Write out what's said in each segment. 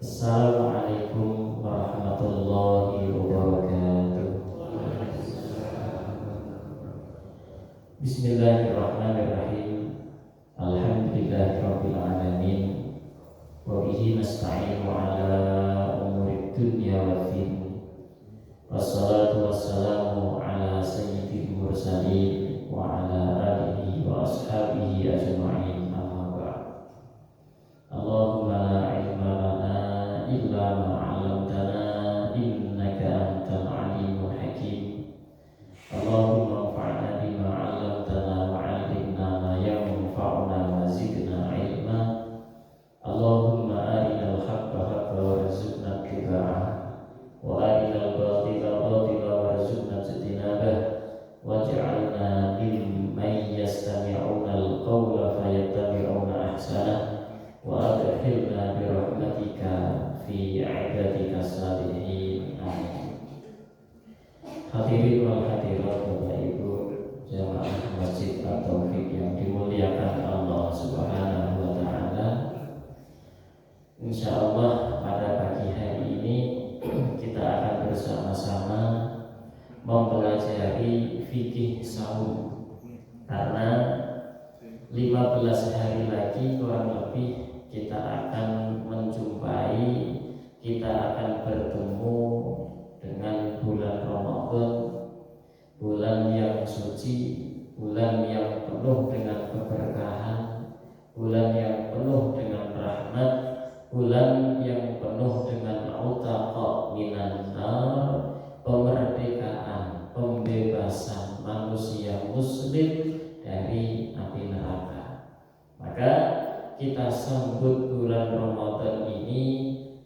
Assalamualaikum warahmatullahi wabarakatuh. Bismillahirrahmanirrahim. Alhamdulillahirabbil alamin. Wa bihi nasta'inu ala umuri dunya waddin. Wassalatu wassalamu ala sayyidil mursalin wa ala alihi wa ashabihi ajma'in. Amma ba'd. Allahumma la ilma lana illa ma 'allamtana innaka antal alimul hakim. Allahumma anfa'na bima 'allamtana wa 'allimna ma yanfa'una wa zidna 'ilma. Allahumma arinal haqqa haqqan warzuqna ittiba'ah wa arinal batila batila warzuqna ijtinabah waj'alna mimman yastami'una al-qawla fayattabi'una ahsanah wa adkhilna bi rahmatika fi 'ibadika salihin. Amin. Hadirin wal hadirat, Bapak Ibu jamaah Masjid At-Taufik yang dimuliakan Allah Subhanahu wa taala. Insyaallah pada pagi hari ini kita akan bersama-sama mempelajari fikih saum, karena 15 hari lagi kurang lebih kita akan menjumpai, kita akan bertemu dengan bulan Ramadan, bulan yang suci, bulan yang penuh dengan keberkahan, bulan yang penuh dengan rahmat, bulan yang penuh dengan utaqa minan nar, pemerdekaan, pembebasan manusia muslim dari api neraka. Maka kita sambut bulan Ramadan ini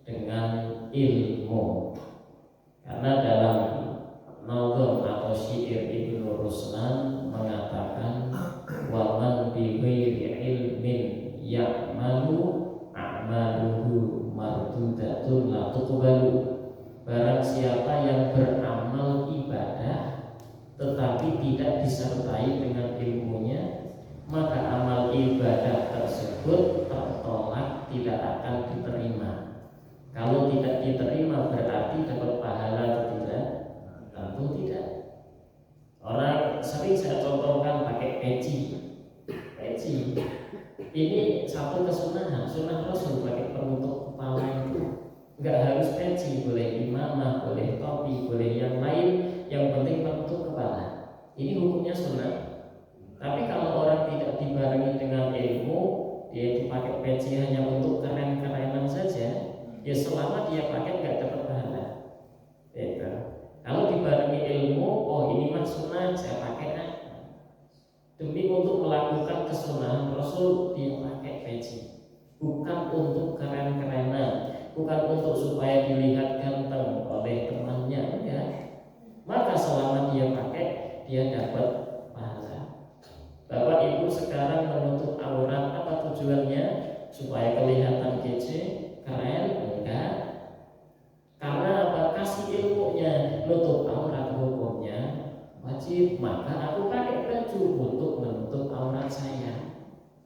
dengan ilmu, karena dalam nazam atau syair Ibnu Ruslan mengatakan waman bi ghairi ilmin ya'malu a'maluhu mardudatun la tuqbalu. Barang siapa yang beramal ibadah tetapi tidak disertai dengan ilmunya, maka amal ibadah tersebut tertolak, tidak akan diterima. Kalau tidak diterima berarti dapat pahala atau tidak? Tentu tidak. Orang sering saya contohkan pakai peci. Peci ini satu kesunahan, sunnah Rasul pakai penutup kepala itu. Enggak harus peci, boleh imamah, boleh topi, boleh yang lain, yang penting penutup kepala. Ini hukumnya sunnah. Tapi kalau orang tidak dibarengi dengan ilmu, dia itu pakai peci hanya untuk keren-kerenan saja, ya selama dia pakai nggak dapat pahala. Kalau dibarengi ilmu, oh ini mah sunnah, saya pakai demi untuk melakukan kesunahan Rasul, dia pakai peci, bukan untuk keren-kerenan, bukan untuk supaya dilihat ganteng oleh temannya, enggak. Maka selama dia pakai, dia dapat pahala. Bapak Ibu sekarang menutup aurat, apa tujuannya? Supaya kelihatan kece, keren? Enggak. Karena apa? Kasih ilmunya. Nutup aurat hukumnya wajib, maka aku pakai baju untuk menutup aurat saya,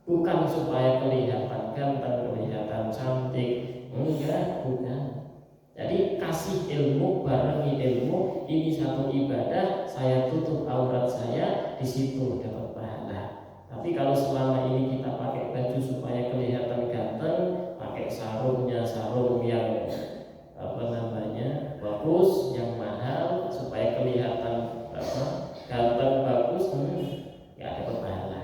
bukan supaya kelihatan ganteng, kelihatan cantik. Enggak, bukan. Jadi kasih ilmu, barengi ilmu, ini satu ibadah. Saya tutup aurat saya, di situ dapat pahala. Tapi kalau selama ini kita pakai baju supaya kelihatan ganteng, pakai sarungnya sarung yang bagus, yang mahal, supaya kelihatan ganteng bagus, ya dapat pahala.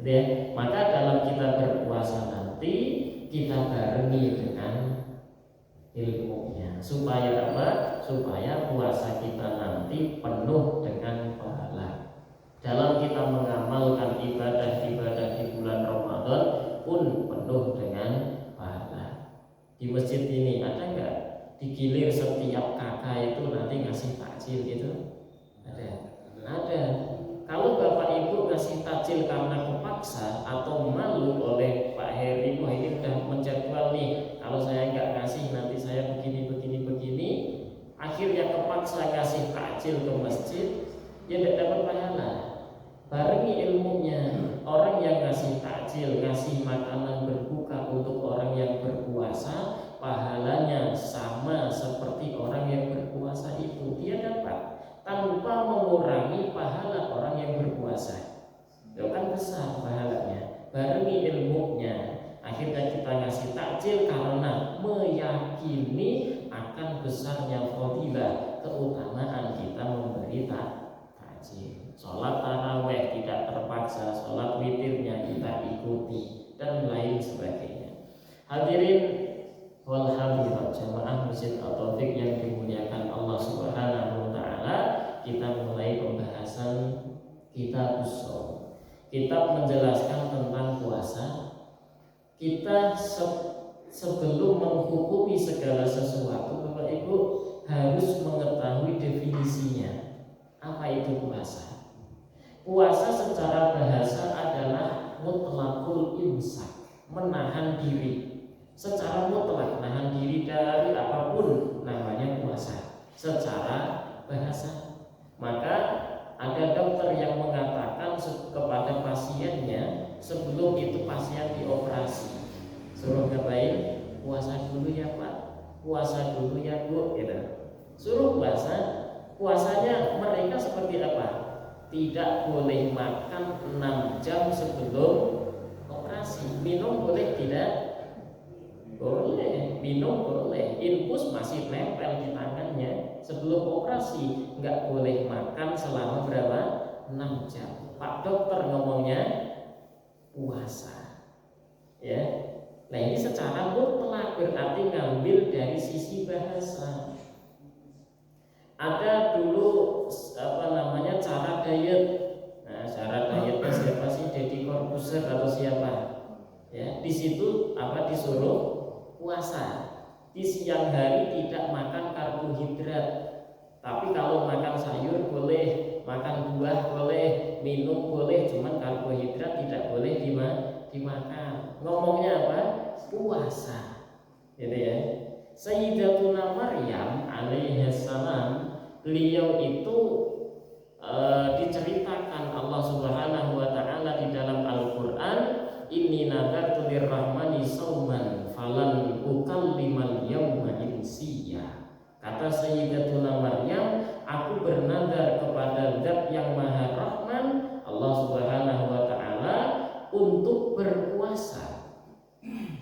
Gitu ya. Maka dalam kita berpuasa nanti kita barengi dengan ilmunya, supaya apa? Supaya puasa kita nanti penuh dengan pahala. Dalam kita mengamalkan ibadah-ibadah di bulan Ramadan pun penuh dengan pahala. Di masjid ini ada nggak digilir setiap kakak itu nanti ngasih takjil gitu? Ada. Kalau Bapak Ibu ngasih takjil karena kepaksa atau malu oleh Pak Heri, wah ini udah menjadwal nih, kalau saya nggak ngasih nanti saya begini, akhirnya kepaksa ngasih takjil ke masjid, dia tidak dapat pahala. Barengi ilmunya. Orang yang ngasih takjil, ngasih makanan berbuka untuk orang yang berpuasa, pahalanya besarnya fadilah keutamaan kita memberi takjil. Sholat taraweh tidak terpaksa, sholat witirnya kita ikuti, dan lain sebagainya. Hadirin wal hadirat jamaah Masjid At-Taufik yang dimuliakan Allah Subhanahu wa taala, kita mulai pembahasan kitab shaum. Kitab menjelaskan tentang puasa. Kita sebelum menghukumi segala sesuatu, Bapak Ibu harus mengetahui definisinya. Apa itu puasa? Puasa secara bahasa adalah mutlaqul imsak, menahan diri. Secara mutlak menahan diri dari apapun namanya puasa secara bahasa. Maka ada dokter yang mengatakan kepada pasiennya sebelum itu pasien dioperasi, suruh ngapain? Puasa dulu ya Pak, puasa dulu ya Bu, gitu. Suruh puasa. Puasanya mereka seperti apa? Tidak boleh makan 6 jam sebelum operasi. Minum boleh tidak? Boleh. Minum boleh. Infus masih nempel di tangannya. Sebelum operasi nggak boleh makan selama berapa? 6 jam. Pak dokter ngomongnya puasa. Ya. Nah ini secara mutlak berarti ngambil dari sisi bahasa. Ada dulu cara diet. Nah, cara dietnya siapa sih? Deddy Corbuzier atau siapa? Ya, di situ disuruh puasa. Di siang hari tidak makan karbohidrat. Tapi kalau makan sayur boleh, makan buah boleh, minum boleh, cuman karbohidrat tidak boleh dimakan. Ngomongnya apa? Puasa. Gitu ya. Sayyidatuna Maryam alaihissalam, beliau itu diceritakan Allah Subhanahu wa taala di dalam Al-Qur'an, inni nadartu lirrahmani sauman falan ukallimal yauma insiya. Kata Sayyidatuna Maryam, aku bernadar kepada Zat yang Maha Rahman, Allah Subhanahu wa taala, untuk berpuasa.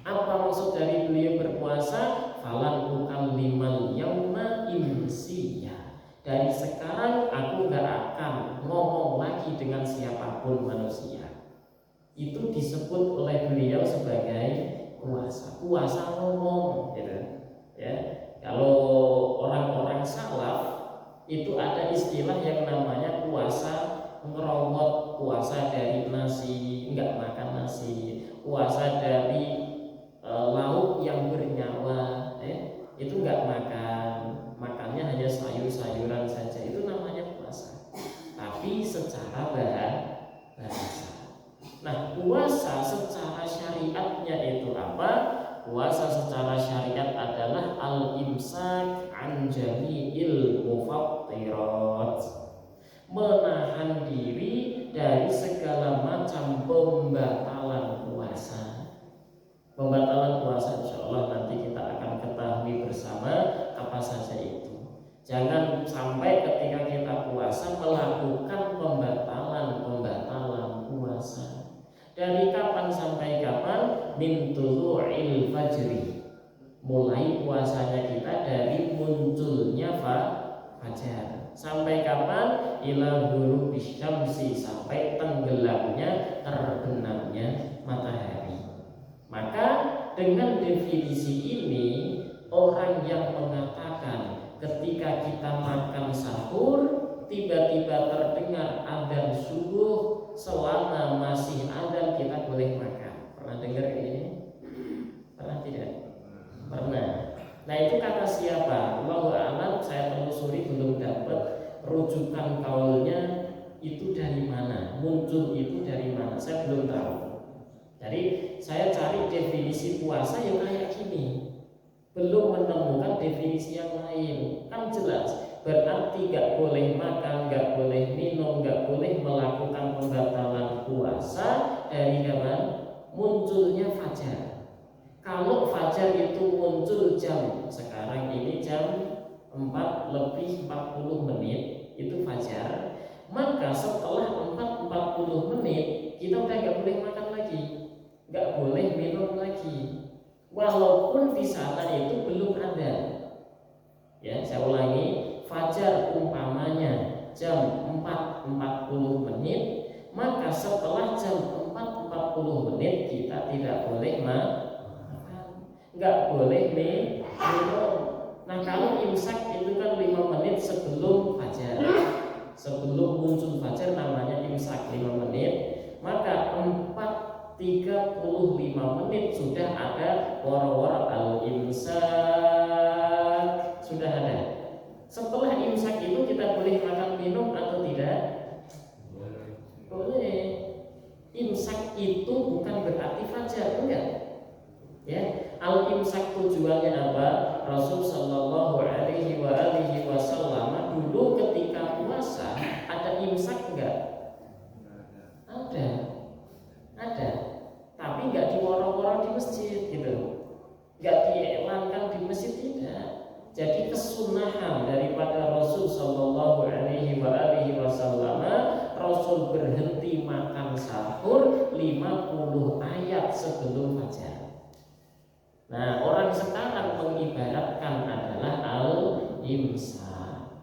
Apa maksud dari beliau berpuasa? Falan ukallimal yauma insiya. Dari sekarang aku gak akan ngomong lagi dengan siapapun manusia. Itu disebut oleh beliau sebagai puasa. Puasa ngomong, gitu. Ya. Kalau orang-orang salaf itu ada istilah yang namanya puasa ngerowot, puasa dari nasi, enggak makan nasi, puasa dari lauk yang bernyawa, itu enggak makan, makannya hanya sayur-sayuran saja, itu namanya puasa. Tapi secara bahasa. Nah, puasa secara syariatnya itu apa? Puasa secara syariat adalah al-imsak an jami'il mufattirat, menahan diri dari segala macam pembatalan puasa. Pembatalan puasa insya Allah nanti kita akan ketahui bersama apa saja itu. Jangan sampai ketika kita puasa melakukan pembatalan puasa. Dari kapan sampai kapan? Min tulu'il fajri. Mulai puasanya kita dari munculnya fajar. Sampai kapan? Ila ghurubish syamsi, sampai tenggelamnya, terbenamnya matahari. Maka dengan definisi ini, orang yang mengatakan ketika kita makan sahur tiba-tiba terdengar adzan subuh, selama masih adzan kita boleh makan. Pernah dengar ini? Pernah tidak? Pernah. Nah itu kata siapa? Allahu a'lam, saya telusuri belum dapat rujukan kaulnya itu dari mana, muncul itu dari mana, saya belum tahu. Jadi saya cari definisi puasa yang kayak gini, belum menemukan definisi yang lain. Kan jelas, berarti gak boleh makan, gak boleh minum, gak boleh melakukan pembatalan puasa dari kapan? Munculnya fajar. Kalau fajar itu muncul jam, sekarang ini jam 4:40 itu fajar, maka setelah 4:40 kita udah gak boleh makan lagi, gak boleh minum lagi, walaupun di sana itu belum ada. Ya, saya ulangi, fajar umpamanya jam 4.40 menit, maka setelah jam 4.40 menit kita tidak boleh makan, nggak boleh minum. Nah, kalau imsak itu kan 5 menit sebelum fajar, sebelum muncul fajar namanya imsak 5 menit, maka 4.35 menit sudah ada wara-wara al-imsak, sudah ada. Setelah imsak itu kita boleh makan minum atau tidak? Boleh. Imsak itu bukan berarti fajar, enggak. Ya, al-imsak tujuannya apa? Rasul sallallahu alaihi wasallam dulu ketika puasa ada imsak enggak? Ada. Tapi enggak diworo-woro di masjid gitu. Enggak diiklankan di masjid, tidak. Jadi kesunahan daripada Rasul sallallahu alaihi wasallam, Rasul berhenti makan sahur 50 ayat sebelum fajar. Nah, orang sekarang mengibaratkan adalah al-imsak.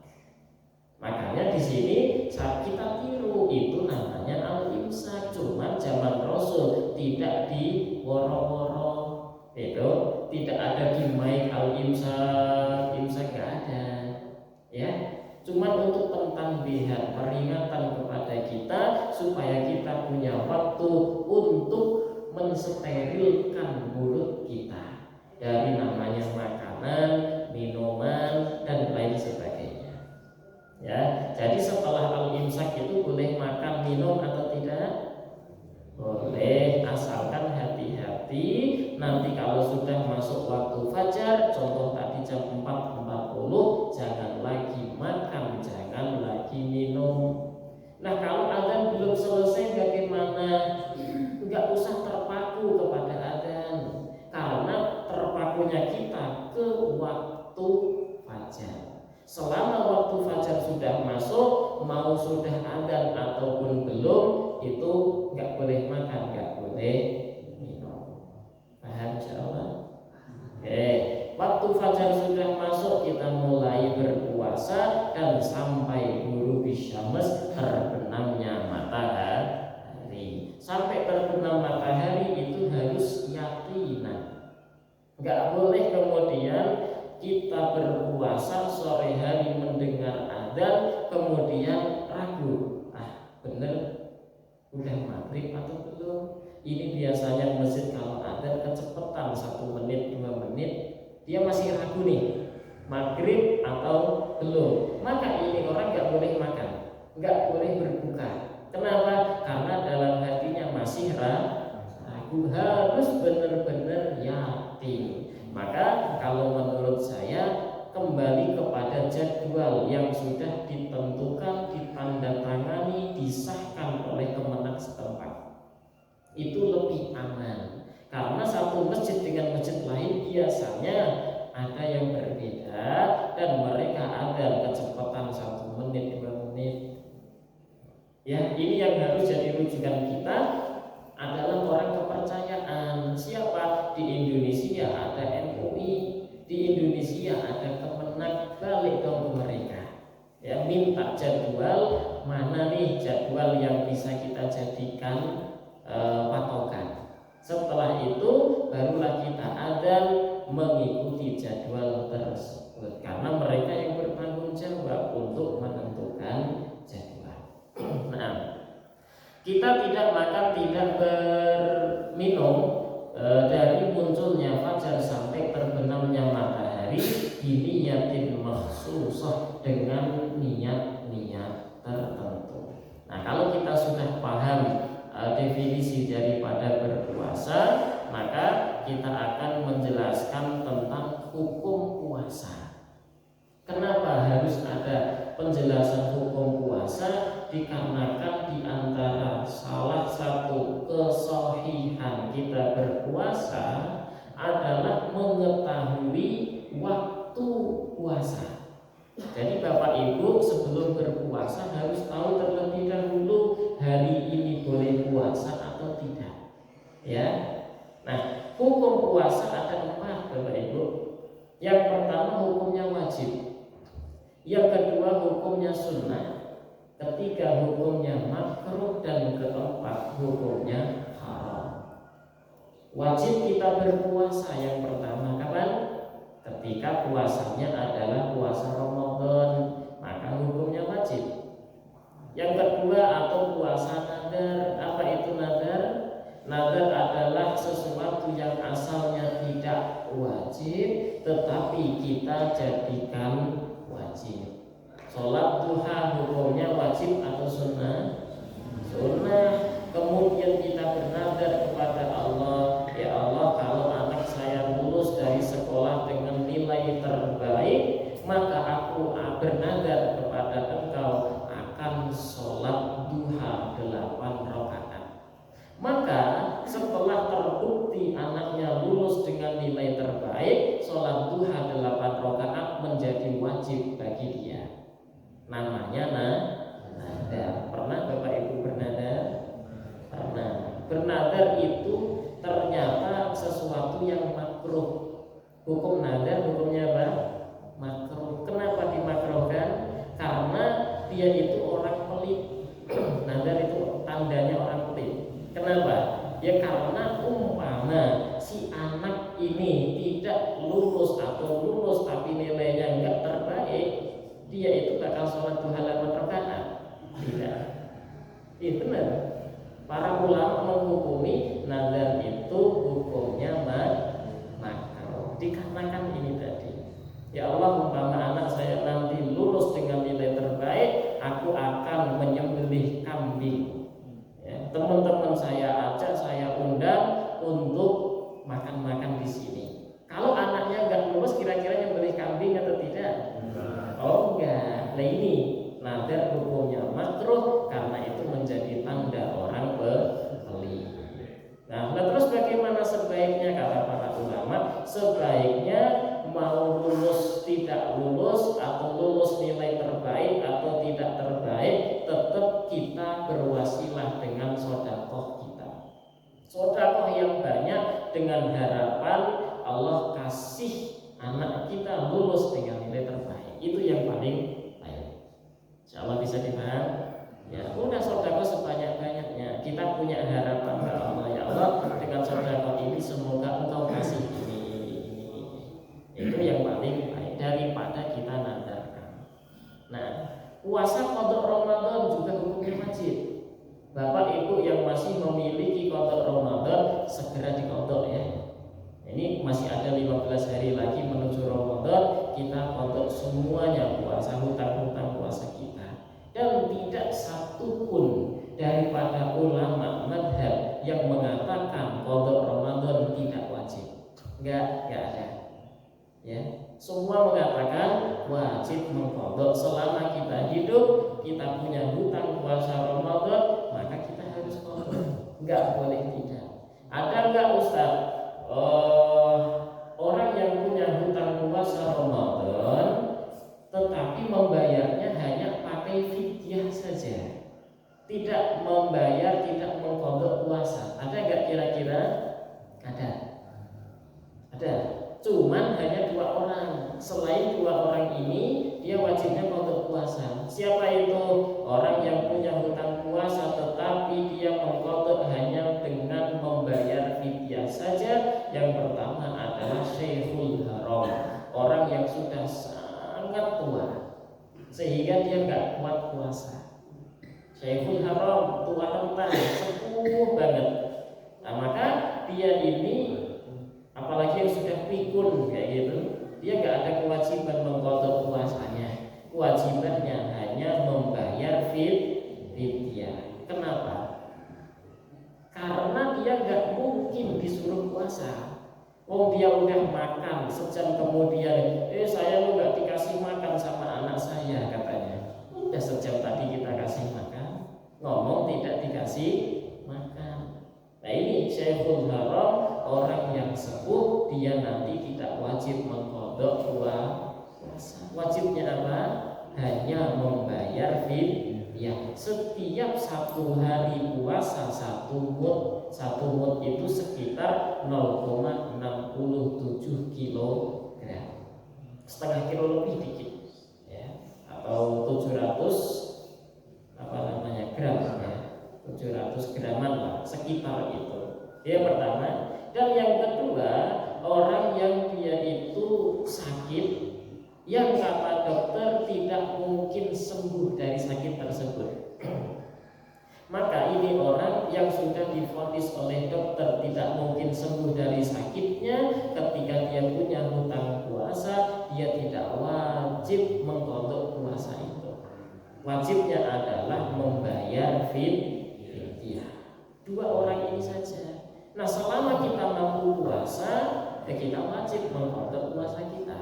Makanya di sini saat kita tiru itu namanya al-imsak. Cuma zaman Rasul tidak diworo-woro, itu tidak ada di mic al-imsak, imsak nggak ada. Ya, cuma untuk pentambihan, peringatan kepada kita supaya kita punya waktu untuk mensterilkan mulut kita dari namanya makanan, minuman, dan lain sebagainya. Ya, jadi setelah al-imsak itu boleh makan, minum atau tidak? Boleh, asalkan hati-hati. Nanti kalau sudah masuk waktu fajar, contoh tadi jam 4.40, jangan lagi makan, jangan lagi minum. Nah, kalau adzan belum selesai bagaimana? Enggak usah terpaku kepada adzan, karena terpakunya kita ke waktu fajar. Selama waktu fajar sudah masuk, mau sudah adzan ataupun belum, itu nggak boleh makan, nggak boleh minum. Paham insyaallah? Oke, waktu fajar sudah masuk, kita mulai berpuasa dan sampai ghurubi syams, terbenamnya matahari. Sampai terbenam matahari itu harus yakinan. Nggak boleh kemudian kita berpuasa sore hari mendengar adzan kemudian ragu, bener udah maghrib atau belum? Ini biasanya masjid kalau adzan kecepatan 1 menit 2 menit, dia masih ragu nih maghrib atau belum. Maka ini orang nggak boleh makan, nggak boleh berbuka. Kenapa? Karena dalam hatinya masih ragu, harus benar-benar yakin. Maka kalau menurut saya kembali kepada jadwal yang sudah ditentukan, ditandatangani, disahkan oleh Kemenak setempat, itu lebih aman. Karena satu masjid dengan masjid lain biasanya ada yang berbeda dan mereka ada kecepatan 1 menit 2 menit. Ya, ini yang harus jadi rujukan kita adalah orang kepercayaan. Siapa? Di Indonesia ada MUI, di Indonesia ada Kemenak, balik dong ke mereka. Ya, minta jadwal, mana nih jadwal yang bisa kita jadikan patokan. Setelah itu barulah kita adzan mengikuti jadwal tersebut, karena mereka yang bertanggung jawab untuk menentukan jadwal. Nah, kita tidak makan, tidak berminum dari munculnya fajar sampai terbenamnya matahari biniyatin makhsusah, dengan niat-niat tertentu. Nah, kalau kita sudah paham definisi daripada berpuasa, maka kita akan menjelaskan tentang hukum puasa. Kenapa harus ada penjelasan hukum puasa? Dikarenakan di antara salah satu kesohihan kita berpuasa adalah mengetahui waktu puasa. Jadi Bapak Ibu sebelum berpuasa harus tahu terlebih dahulu hari ini boleh puasa atau tidak. Ya. Nah, hukum puasa ada 4 Bapak Ibu. Yang pertama hukumnya wajib. Yang kedua hukumnya sunnah, ketiga hukumnya makruh, dan keempat hukumnya haram. Wajib kita berpuasa yang pertama kapan? Ketika puasanya adalah puasa Ramadan, maka hukumnya wajib. Yang kedua atau puasa nadar. Apa itu nadar? Nadar adalah sesuatu yang asalnya tidak wajib tetapi kita jadikan wajib. Sholat duha hukumnya wajib atau sunnah? Sunnah. Kemudian kita bernadar kepada Allah, ya Allah, kalau anak saya lulus dari sekolah dengan nilai terbaik, maka aku bernadar kepada Engkau akan sholat duha 8 rakaat. Maka setelah terbukti anaknya lulus dengan nilai terbaik, sholat duha 8 rakaat menjadi wajib bagi dia. Namanya nadar. Pernah Bapak Ibu bernadar? Pernah. Bernadar itu ternyata sesuatu yang makruh. Hukum nadar hukumnya apa? Makruh. Kenapa dimakruhkan? Karena dia itu orang pelit. Nadar itu tandanya orang pelit. Kenapa? Ya karena umpama si anak ini tidak lulus atau lulus tapi nilainya enggak terbaik, dia itu bakal sholat duha 8 rakaat. Tidak. Itu benar. Para ulama menghukumi nadar itu hukumnya makruh. Dikarenakan ini tadi, ya Allah, umpama anak saya nanti lulus dengan nilai terbaik, aku akan menyembelih kambing. Ya, teman-teman saya ajak, saya undang untuk makan-makan di sini. Kalau anaknya nggak lulus, kira-kira nyembelih kambing atau tidak? Oh enggak. Nah ini nadar hukumnya makruh karena itu menjadi tanda orang pelit. Nah, terus bagaimana sebaiknya kata para ulama? Sebaiknya mau lulus tidak lulus atau lulus nilai terbaik atau tidak terbaik, tetap kita berwasilah dengan sedekah kita. Sedekah yang banyak dengan harapan Allah kasih anak kita lulus dengan nilai terbaik. Itu yang paling baik. Insyaallah bisa dipaham. Ya, udah sedekah sebanyak-banyaknya. Kita punya harapan ke Allah, ya Allah, dengan sedekah ini semoga Engkau kasih ini. Itu yang paling baik daripada kita nadarkan. Nah, puasa qada Ramadan juga hukumnya wajib. Bapak Ibu yang masih memiliki qada Ramadan segera diqada ya. Ini masih ada 15 hari lagi menuju Ramadan, kita qada semuanya puasa, hutang-hutang puasa kita. Dan tidak satu pun daripada ulama madhab yang mengatakan qada Ramadan tidak wajib. Enggak ada. Ya, semua mengatakan wajib mengqada. Selama kita hidup, kita punya hutang puasa Ramadan, maka kita harus qada. Enggak boleh tidak. Ada enggak Ustaz? Orang yang punya hutang puasa Ramadan tetapi membayarnya hanya pakai fidyah saja, tidak membayar, tidak mengqada puasa. Ada enggak kira-kira? Ada. Cuman hanya 2 orang. Selain 2 orang ini, dia wajibnya qada puasa. Siapa itu? Orang yang punya hutang puasa tetapi dia mengqada hanya dengan membayar fidyah saja. Yang pertama adalah Syekhul Haram, orang yang sudah sangat tua sehingga dia nggak kuat puasa. Syekhul Haram, tua renta, sepuh banget. Nah, maka dia ini apalagi yang sudah pikun kayak gitu, dia nggak ada kewajiban mengqada puasanya. Kewajibannya hanya membayar fidyah. Kenapa? Karena dia nggak mungkin disuruh puasa. Dia udah makan sejam kemudian, saya lu nggak dikasih makan sama anak saya katanya. Udah sejam tadi kita kasih makan, ngomong tidak dikasih makan. Nah ini Syekhul Haram, orang yang sepuh, dia nanti tidak wajib mengqada puasa. Wajibnya apa? Hanya membayar fidyah. Setiap 1 hari puasa 1 mud. 1 mud itu sekitar 0,67 kg, setengah kilo lebih dikit ya. atau 700 apa namanya gram ya, 700 graman lah, sekitar itu. Yang pertama. Dan yang kedua, orang yang dia itu sakit yang kata dokter tidak mungkin sembuh dari sakit tersebut. Maka ini orang yang sudah divonis oleh dokter tidak mungkin sembuh dari sakitnya, ketika dia punya hutang puasa, dia tidak wajib mengqadha puasa itu. Wajibnya adalah membayar fidyah. Dua orang ini saja. Nah, selama kita mampu puasa, ya kita wajib mengqadha puasa kita.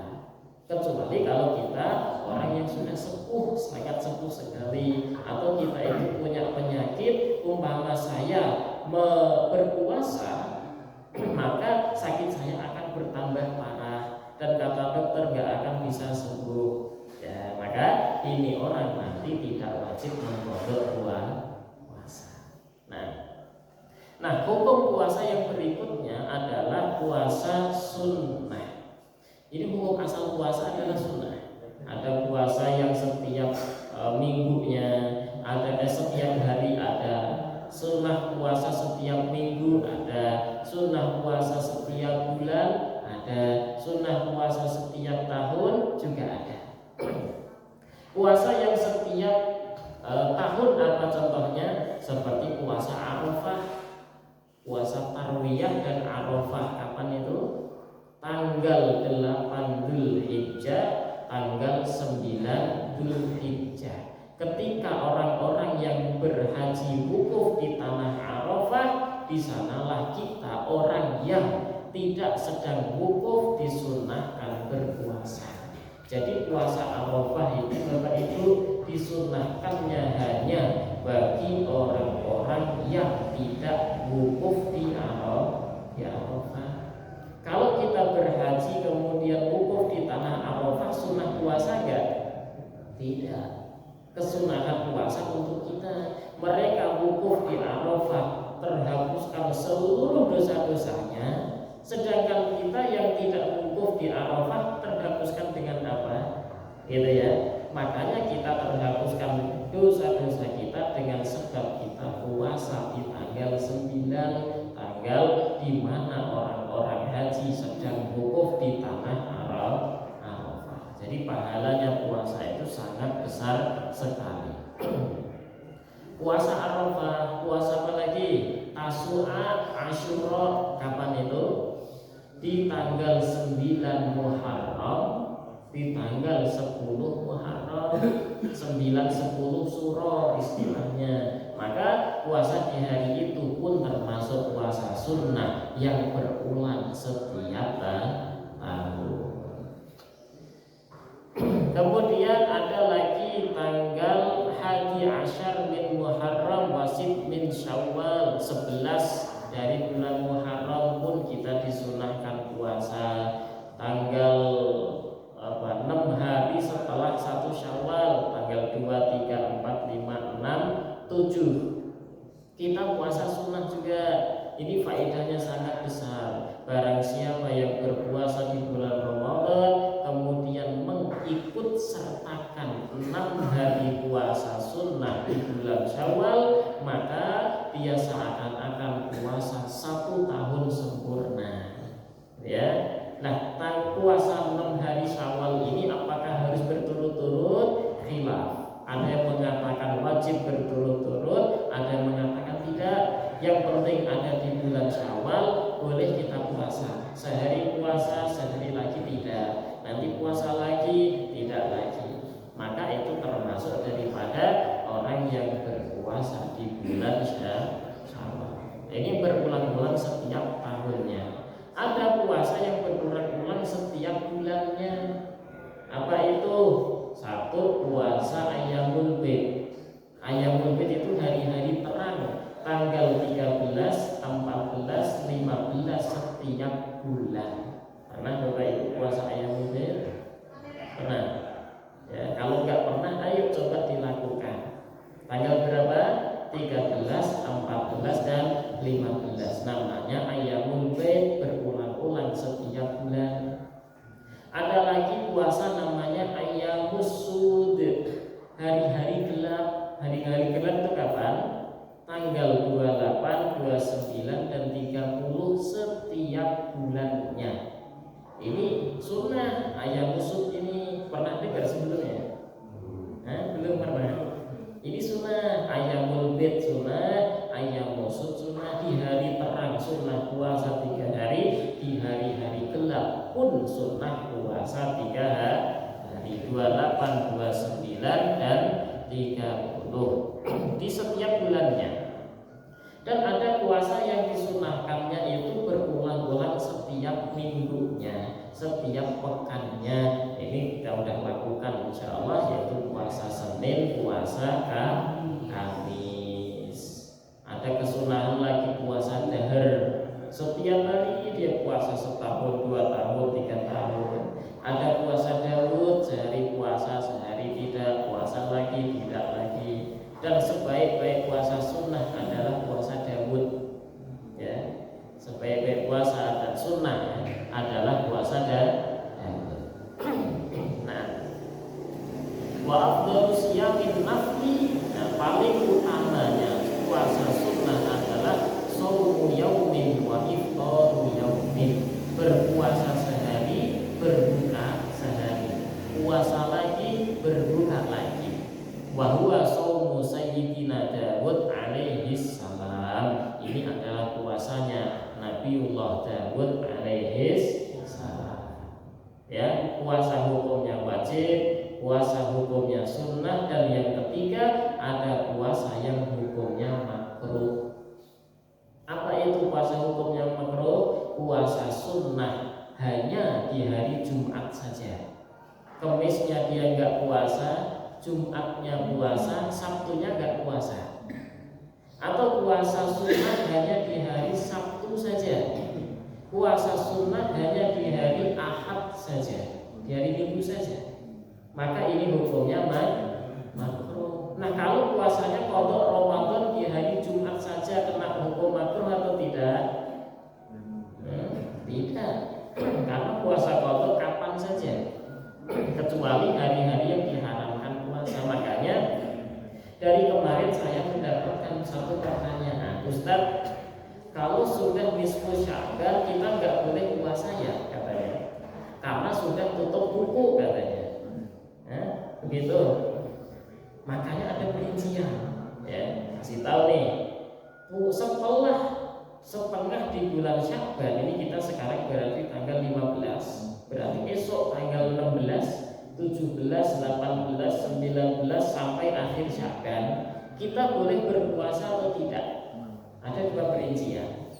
Kecuali kalau kita orang yang sudah sepuh, sangat sepuh sekali, atau kita itu punya penyakit, umpama saya berpuasa, maka sakit saya akan bertambah parah dan kata dokter nggak akan bisa sembuh. Ya, maka ini orang nanti tidak wajib mengqadha puasa. Nah, hukum puasa yang berikutnya adalah puasa sunnah. Ini hukum asal puasa adalah sunnah. Ada puasa yang setiap minggunya, ada setiap hari ada. Sunnah puasa setiap minggu ada. Sunnah puasa setiap bulan ada. Sunnah puasa setiap tahun juga ada. Puasa yang setiap tahun apa contohnya? Seperti puasa Arafah, puasa Tarwiyah dan Arafah. Kapan itu? Tanggal 8 Dzulhijjah, tanggal 9 Dzulhijjah. Ketika orang-orang yang berhaji wukuf di tanah Arafah, di sanalah kita orang yang tidak sedang wukuf disunahkan berpuasa. Jadi puasa Arafah itu Bapak Ibu disunahkannya hanya bagi orang-orang yang tidak wukuf di Arafah. Kalau kita berhaji kemudian wukuf di tanah Arafah, sunnah puasa enggak? Tidak. Kesunahan puasa untuk kita. Mereka wukuf di Arafah terhapuskan seluruh dosa-dosanya, sedangkan kita yang tidak wukuf di Arafah terhapuskan dengan apa? Gitu ya. Makanya kita terhapuskan dosa-dosa kita dengan sebab kita puasa di tanggal 9, tanggal di mana orang-orang haji sedang wukuf di tanah Arafah. Jadi pahalanya puasa itu sangat besar sekali. Puasa Arafah, puasa apa lagi? Tasu'a, Asyura, kapan itu? Di tanggal 9 Muharram, di tanggal 10 Muharram, 9, 10 Suro istilahnya. Maka puasa di hari itu pun termasuk puasa sunnah yang berulang setiap tahun. Kemudian ada lagi tanggal 11 min Muharram wasid min Syawal, 11 dari bulan Muharram pun kita disunahkan puasa. Tanggal 6 hari setelah 1 Syawal, tanggal 2, 3, 4, 5, 6, 7 kita puasa sunnah juga. Ini faedahnya sangat besar. Barang siapa yang berpuasa di bulan Ramadan kemudian mengikut sertakan 6 hari puasa sunnah di bulan Syawal, maka dia seakan-akan puasa 1 tahun sempurna. Ya. Nah, puasa 6 hari Syawal ini apakah harus berturut-turut? Khilaf. Ada yang mengatakan wajib berturut-turut, ada yang mengatakan tidak. Yang penting ada di bulan Syawal, boleh kita puasa. Sehari puasa, sehari lagi tidak. Nanti puasa lagi, tidak lagi. Maka itu termasuk daripada orang yang berpuasa di bulan Syawal. Ini berulang-ulang setiap tahunnya. Ada puasa yang berulang-ulang setiap bulannya. Apa itu? 1, puasa Ayyamul Bid. Ayyamul Bid itu hari-hari terang, tanggal 13, 14, 15 setiap bulan. Pernah Bapak Ibu puasa Ayyamul Bid? Pernah? Ya, kalau nggak pernah, ayo coba dilakukan. Tanggal berapa? 13, 14, dan 15. Namanya Ayyamul Bid, berulang-ulang setiap bulan. Ada lagi puasa namanya Ayyamus Sud. 29 dan 30 setiap bulannya. Ini sunnah ayam usut ini, pernah dengar sebelumnya? Belum pernah. Ini sunnah ayamul bid sunnah, ayam usut sunnah, di hari terang sunnah puasa 3 hari, di hari-hari gelap pun sunnah puasa 3 hari, 28, 29 dan 30 di setiap bulannya. Dan ada puasa yang disunahkannya itu berulang-ulang setiap minggunya, setiap pekannya. Ini kita udah lakukan insya Allah, yaitu puasa Senin, puasa Kamis. Ada kesunahan lagi puasa dahar. Setiap hari dia puasa setahun, 2 tahun, 3 tahun. Ada puasa Daud, sehari puasa, sehari tidak, puasa lagi, tidak lagi. Dan sebaik-baik puasa sunnah adalah puasa Daud, ya. Sebaik-baik puasa dan sunnah adalah puasa Daud. Nah, wa afdhalu siyamin nafli, paling utamanya puasa sunnah adalah shaumu yaumin wa iftaru yaumin, berpuasa sehari, berbuka sehari, puasa lagi, berbuka lagi. Wa huwa shaumu sayyidina Daud alaihi salam. Ini adalah puasanya Nabiullah Daud alaihi salam. Ya, puasa hukumnya wajib, puasa hukumnya sunnah, dan yang ketiga ada puasa yang hukumnya makruh. Apa itu puasa hukumnya makruh? Puasa sunnah hanya di hari Jumat saja. Kemisnya dia enggak puasa, Jumatnya puasa, Sabtunya enggak puasa. Atau puasa sunnah hanya di hari Sabtu saja, puasa sunnah hanya di hari Ahad saja, di hari Minggu saja. Maka ini hukumnya makruh. Nah, kalau puasanya qadha Ramadan di hari Jumat saja, kena hukum makruh atau tidak? Tidak. Karena puasa qadha kapan saja, kecuali hari-hari yang diharamkan puasa. Makanya dari kemarin saya mendapatkan satu pertanyaan, Ustaz, kalau sudah nisfu Sya'ban kita nggak boleh puasa ya, katanya, karena sudah tutup buku katanya. Begitu. Makanya ada perincian, ya. Kasih tahu nih, setelah setengah di bulan Sya'ban ini, kita sekarang berarti tanggal 15, berarti esok tanggal 16, 17, 18, 19 sampai akhir Sya'ban kita boleh berpuasa atau tidak? Ada 2 perincian.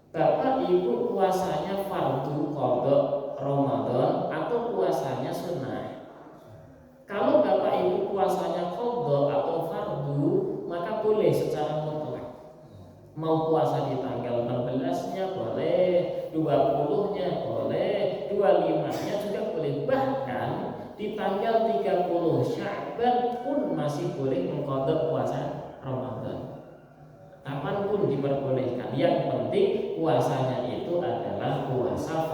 Bapak Ibu puasanya fardu qadha Ramadan atau puasanya sunnah? Kalau Bapak Ibu puasanya qadha atau fardu, maka boleh secara mutlak. Mau puasa di tanggal 16-nya boleh, 20-nya boleh, 25-nya juga boleh. Bahkan di tanggal 30 Sya'ban pun masih boleh mengqadha puasa Ramadan. Kapanpun diperbolehkan. Yang penting puasanya itu adalah puasa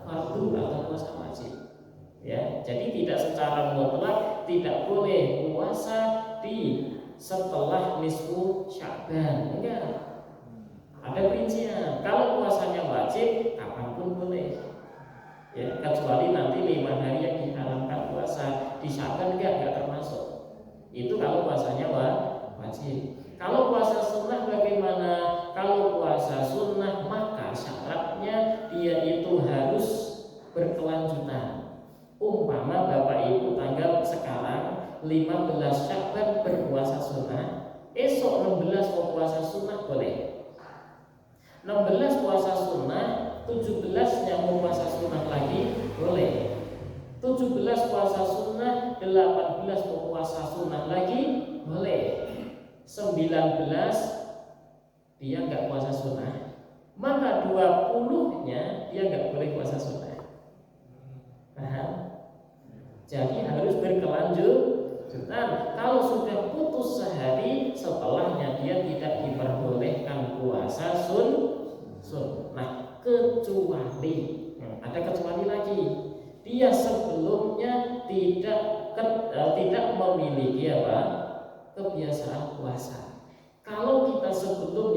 fardu atau puasa wajib. Ya, jadi tidak secara mutlak tidak boleh puasa di setelah nisfu Sya'ban. Enggak. Ada perincian. Kalau puasanya wajib, kapanpun boleh. Ya, kecuali nanti 5 hari yang diharamkan puasa di Sya'ban enggak termasuk. Itu kalau puasanya wajib. Kalau puasa sunnah bagaimana? Kalau puasa sunnah maka syaratnya dia itu harus berkelanjutan. Umpama Bapak Ibu tanggal sekarang 15 Sya'ban berpuasa sunnah, esok 16 mau puasa sunnah boleh. 16 puasa sunnah, 17-nya mau puasa sunnah lagi boleh. 17 puasa sunnah, 18 mau puasa sunnah lagi boleh. 19 dia nggak puasa sunnah, maka 20-nya dia nggak boleh puasa sunnah. Paham? Jadi harus berkelanjutan. Kalau sudah putus sehari, setelahnya dia tidak diperbolehkan puasa sunnah, kecuali ada kecuali lagi. Dia sebelumnya tidak memiliki kebiasaan puasa. Kalau kita sebelum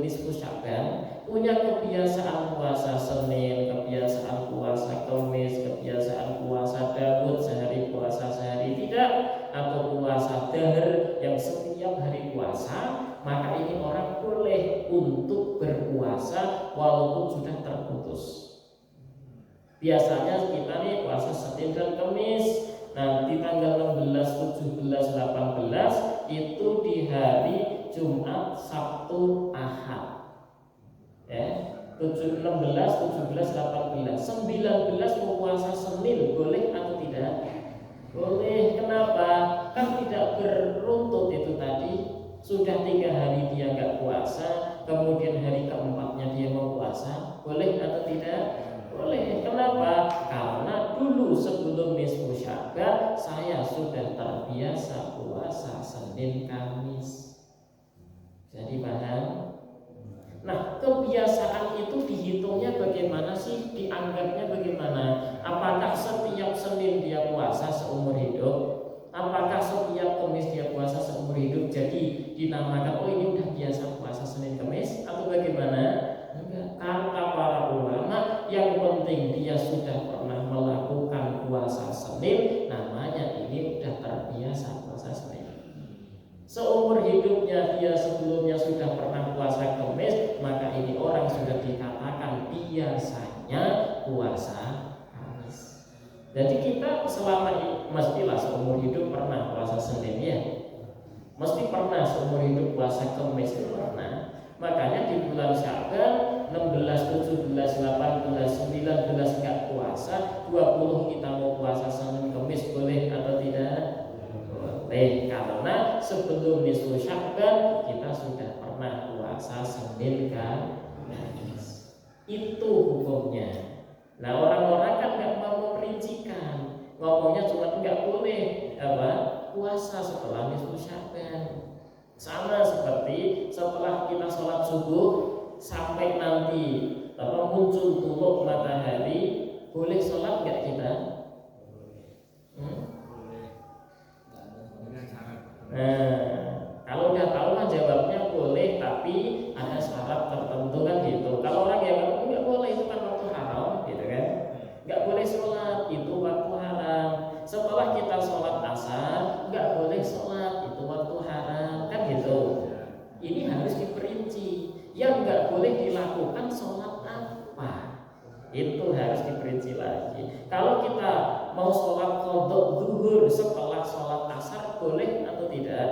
nisfu Sya'ban punya kebiasaan puasa Senin, kebiasaan puasa Kamis, kebiasaan puasa Daud sehari puasa sehari tidak, atau puasa Dahr yang setiap hari puasa, maka ini orang boleh untuk berpuasa walaupun sudah terputus. Biasanya kita nih puasa Senin dan Kamis. Nanti tanggal 16, 17, 18 itu di hari Jumat, Sabtu, Ahad. Ya, 16, 17, 18, 19 mau puasa Senin boleh atau tidak? Boleh. Kenapa? Kan tidak beruntut itu tadi. Sudah 3 hari dia nggak puasa, kemudian hari keempatnya dia mau puasa, boleh atau tidak? Boleh. Kenapa? Karena dulu sebelum nisfu Sya'ban saya sudah terbiasa puasa Senin Kamis. Jadi paham? Nah, kebiasaan itu dihitungnya bagaimana sih? Dianggapnya bagaimana? Apakah setiap Senin dia puasa seumur hidup? Apakah setiap Kamis dia puasa seumur hidup? Jadi dinamakan, oh ini udah biasa puasa Senin Kamis, atau bagaimana? Enggak. Kata para ulama, yang penting dia sudah pernah melakukan puasa Senin, namanya ini udah terbiasa puasa Senin. Seumur hidupnya dia sebelumnya sudah pernah puasa Kamis, maka ini orang sudah dikatakan biasanya puasa Kamis. Jadi kita selama ini mestilah seumur hidup pernah puasa Senin ya. Mesti pernah seumur hidup puasa Kamis itu pernah. Makanya di bulan Sya'ban 16, 17, 18, 19 enggak puasa, 20 kita mau puasa Senin Kamis boleh atau tidak? Boleh, karena sebelum nisfu Sya'ban kita sudah pernah puasa Senin Kamis. Itu hukumnya. Nah, orang-orang kan enggak mau memperincikan. Ngomongnya cuma enggak boleh puasa setelah nisfu Sya'ban. Sama seperti setelah kita sholat subuh sampai nanti muncul tuluk matahari, boleh sholat nggak kita? Nah, kalau udah tahu kan jawabnya boleh, tapi ada syarat tertentu kan gitu. Kalau orang yang nggak boleh, itu kan waktu haram, gitu kan? Nggak boleh sholat, itu waktu haram. Setelah kita sholat asar, nggak boleh sholat, itu waktu haram, kan gitu. Ini harus diperinci. Yang nggak boleh dilakukan sholat apa? Itu harus diperinci lagi. Kalau kita mau sholat qadha zuhur setelah sholat asar, boleh atau tidak?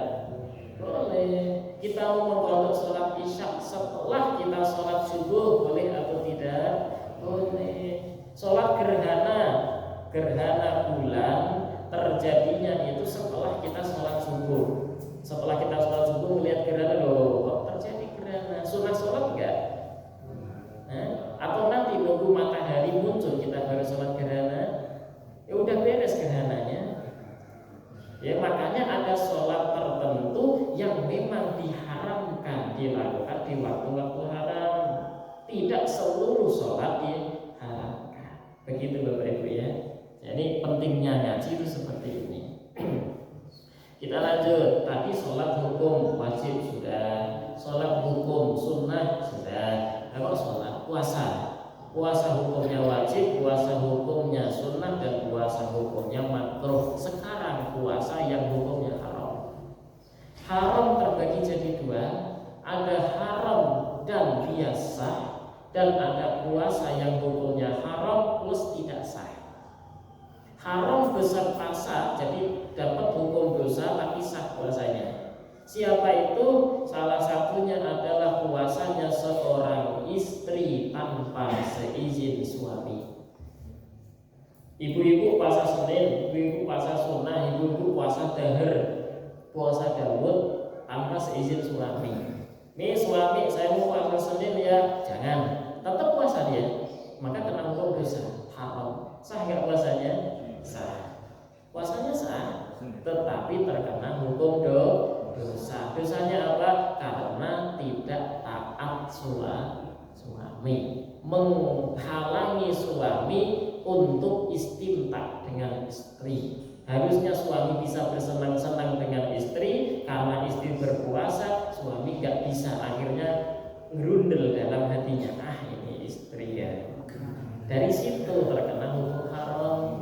Boleh. Kita mau mengqadha sholat isya setelah kita sholat subuh, boleh atau tidak? Boleh. Sholat gerhana bulan terjadinya itu setelah kita sholat subuh. Setelah kita sholat subuh melihat gerhana, loh kok terjadi gerhana, sunat sholat enggak? Atau nanti nunggu matahari muncul kita baru sholat gerhana? Ya udah beres gerhananya. Ya makanya ada sholat tertentu yang memang diharamkan dilakukan di waktu-waktu haram. Tidak seluruh sholat diharamkan. Begitu Bapak Ibu ya. Jadi pentingnya ngaji itu seperti ini. Kita lanjut. Tadi sholat hukum wajib sudah, sholat hukum sunnah sudah. Kalau sholat puasa, puasa hukumnya wajib, puasa hukumnya sunnah, dan puasa hukumnya makruh. Sekarang puasa yang hukumnya haram. Haram terbagi jadi dua. Ada haram dan biasa, dan ada puasa yang hukumnya haram plus tidak sah. Haram beserta sah, jadi dapat hukum dosa tapi sah puasanya. Siapa itu? Salah satunya adalah puasanya seorang istri tanpa seizin suami. Ibu-ibu puasa Senin, ibu-ibu puasa sunnah, ibu-ibu puasa Dahr, puasa Daud tanpa seizin suami. Nih suami, saya mau puasa Senin ya, jangan. Tetap puasa dia, maka kena hukum dosa haram. Sah nggak puasanya? Sah. Puasanya sah, tetapi terkena hukum dosa. Dosanya apa? Karena tidak taat suami, menghalangi suami untuk istimta dengan istri. Harusnya suami bisa bersenang-senang dengan istri, karena istri berpuasa, suami nggak bisa, akhirnya ngerundel dalam hatinya, ini istri ya. Dari situ terkena hukum haram.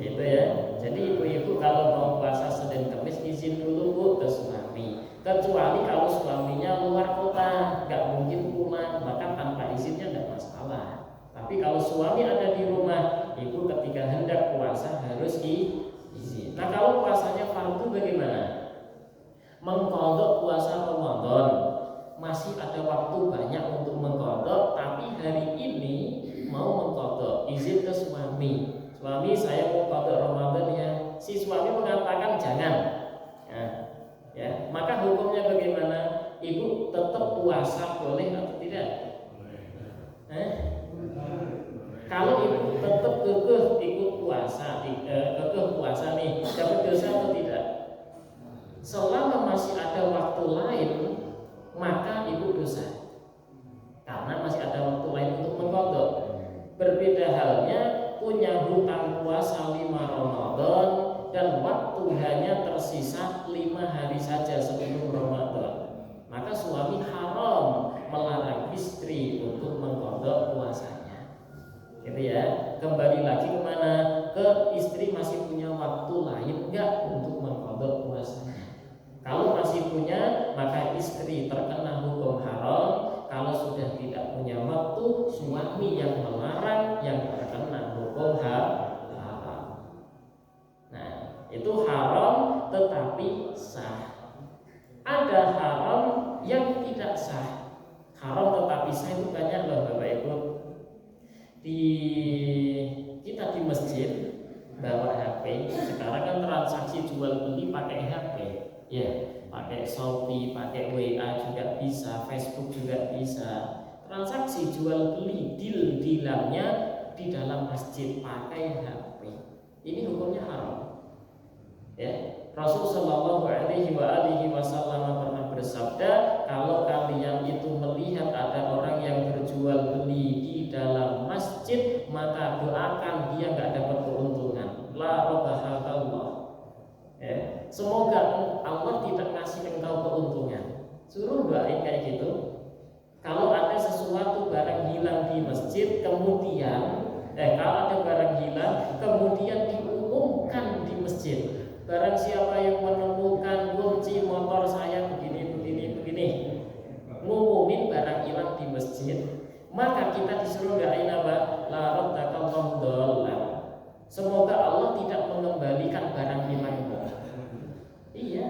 Itu ya. Jadi ibu-ibu kalau mau puasa Senin Kamis izin dulu Bu ke suami. Kecuali kalau suaminya luar kota, nggak mungkin pulang, maka tanpa izinnya tidak masalah. Tapi kalau suami ada di rumah, ibu ketika hendak puasa harus izin. Nah kalau puasanya fardu bagaimana? Mengqadha puasa Ramadan, masih ada waktu banyak untuk mengqadha, tapi hari ini mau mengqadha, izin ke suami. Suami saya mau qadha Ramadan ya. Si suami mengatakan jangan. Ya, maka hukumnya bagaimana? Ibu tetap puasa boleh atau tidak? Kalau ibu tetap kekeh ikut puasa, kekeh puasa nih, dapat dosa atau tidak? Selama masih ada waktu lain, maka ibu dosa. Karena masih ada waktu lain untuk mengqadha. Berbeda halnya punya hutang puasa 5 Ramadan dan waktu hanya tersisa 5 hari saja sebelum Ramadan, maka suami haram melarang istri untuk mengqadha puasanya. Gitu ya. Kembali lagi kemana? Ke istri masih punya waktu lain enggak untuk mengqadha puasanya. Kalau masih punya, maka istri terkena hukum haram. Kalau sudah tidak punya waktu, suami yang melarang yang terkena hukum haram. Nah, itu haram tetapi sah. Ada haram yang tidak sah. Haram tetapi sah itu banyak loh Bapak Ibu. Kita di masjid bawa HP. Sekarang kan transaksi jual beli pakai HP. Ya, pakai Shopee, pakai WA juga bisa, Facebook juga bisa. Transaksi jual beli deal-dealannya di dalam masjid pakai HP. Ini hukumnya haram. Ya, Rasul Shallallahu Alaihi Wasallam pernah bersabda, kalau kalian itu melihat ada orang yang berjual beli di dalam masjid, maka doakan dia nggak dapat keuntungan. La robahallah. Ya, semoga Allah tidak kasih engkau keuntungan. Suruh doain kayak gitu. Kalau ada sesuatu barang hilang di masjid, kemudian kalau ada barang hilang, kemudian diumumkan di masjid. Barang siapa yang menemukan kunci motor saya begini, ngumumin barang hilang di masjid, maka kita disuruh doain apa? La raddakallahu dhallan. Semoga Allah tidak mengembalikan barang hilang itu. Iya,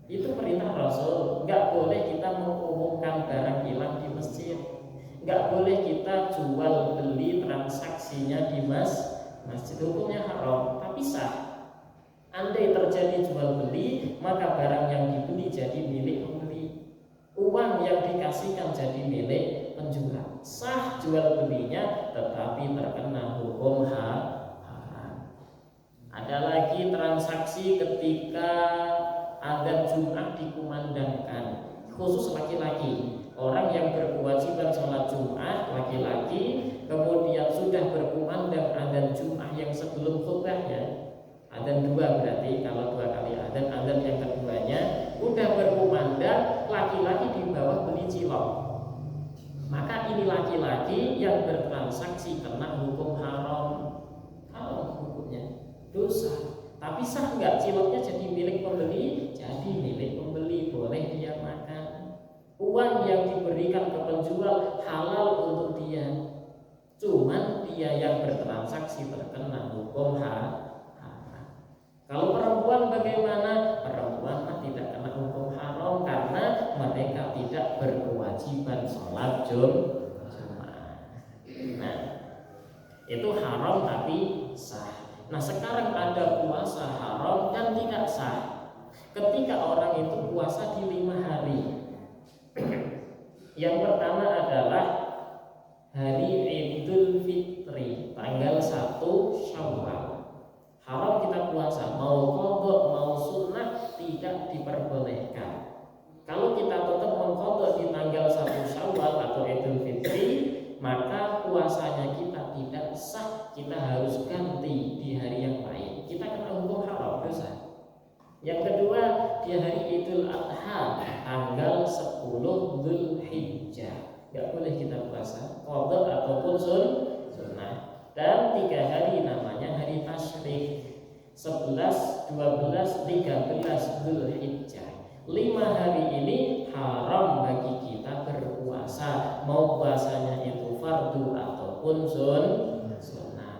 itu perintah Rasul. Nggak boleh kita mengumumkan barang hilang di masjid. Nggak boleh kita jual beli transaksinya di masjid. Hukumnya haram, tapi sah. Andai terjadi jual beli, maka barang yang dibeli jadi milik pembeli. Uang yang dikasihkan jadi milik penjual. Sah jual belinya, tetapi terkena hukum haram. Ada lagi transaksi ketika adzan Jumat dikumandangkan, khusus laki-laki. Orang yang berkewajiban sholat Jumat laki-laki, kemudian sudah berkumandang adzan Jumat yang sebelum khutbahnya, adzan 2 berarti kalau 2 kali adzan yang keduanya udah berkumandang, laki-laki di bawah beli cilok. Maka ini laki-laki yang bertransaksi kena hukum haram. Haram hukumnya, dosa. Tapi sah nggak ciloknya jadi milik pembeli? Jadi milik pembeli, boleh dia makan. Uang yang diberikan ke penjual halal untuk dia. Cuman dia yang bertransaksi terkena hukum haram. Kalau perempuan bagaimana? Perempuan tidak kena hukum haram karena mereka tidak berkewajiban sholat Jumat. Nah, itu haram tapi sah. Nah, sekarang ada puasa haram dan tidak sah. Ketika orang itu puasa di 5 hari. Yang pertama adalah hari Idul Fitri, tanggal 1 Syawal. Haram kita puasa, mau qadha mau sunnah tidak diperbolehkan. Kalau kita tetap mengqadha di tanggal 1 Syawal atau Idul Fitri, maka puasanya kita tidak sah. Kita harus ganti di hari yang lain. Kita kena hukum haram, dosa. Yang kedua, di hari Idul Adha tanggal 10 Dzulhijjah. Nggak boleh kita puasa, qadha ataupun sunnah. Dan 3 hari namanya hari tasyrik. 11, 12, 13 Dzulhijjah. 5 hari ini haram bagi kita berpuasa, mau puasanya itu fardu ataupun sunnah.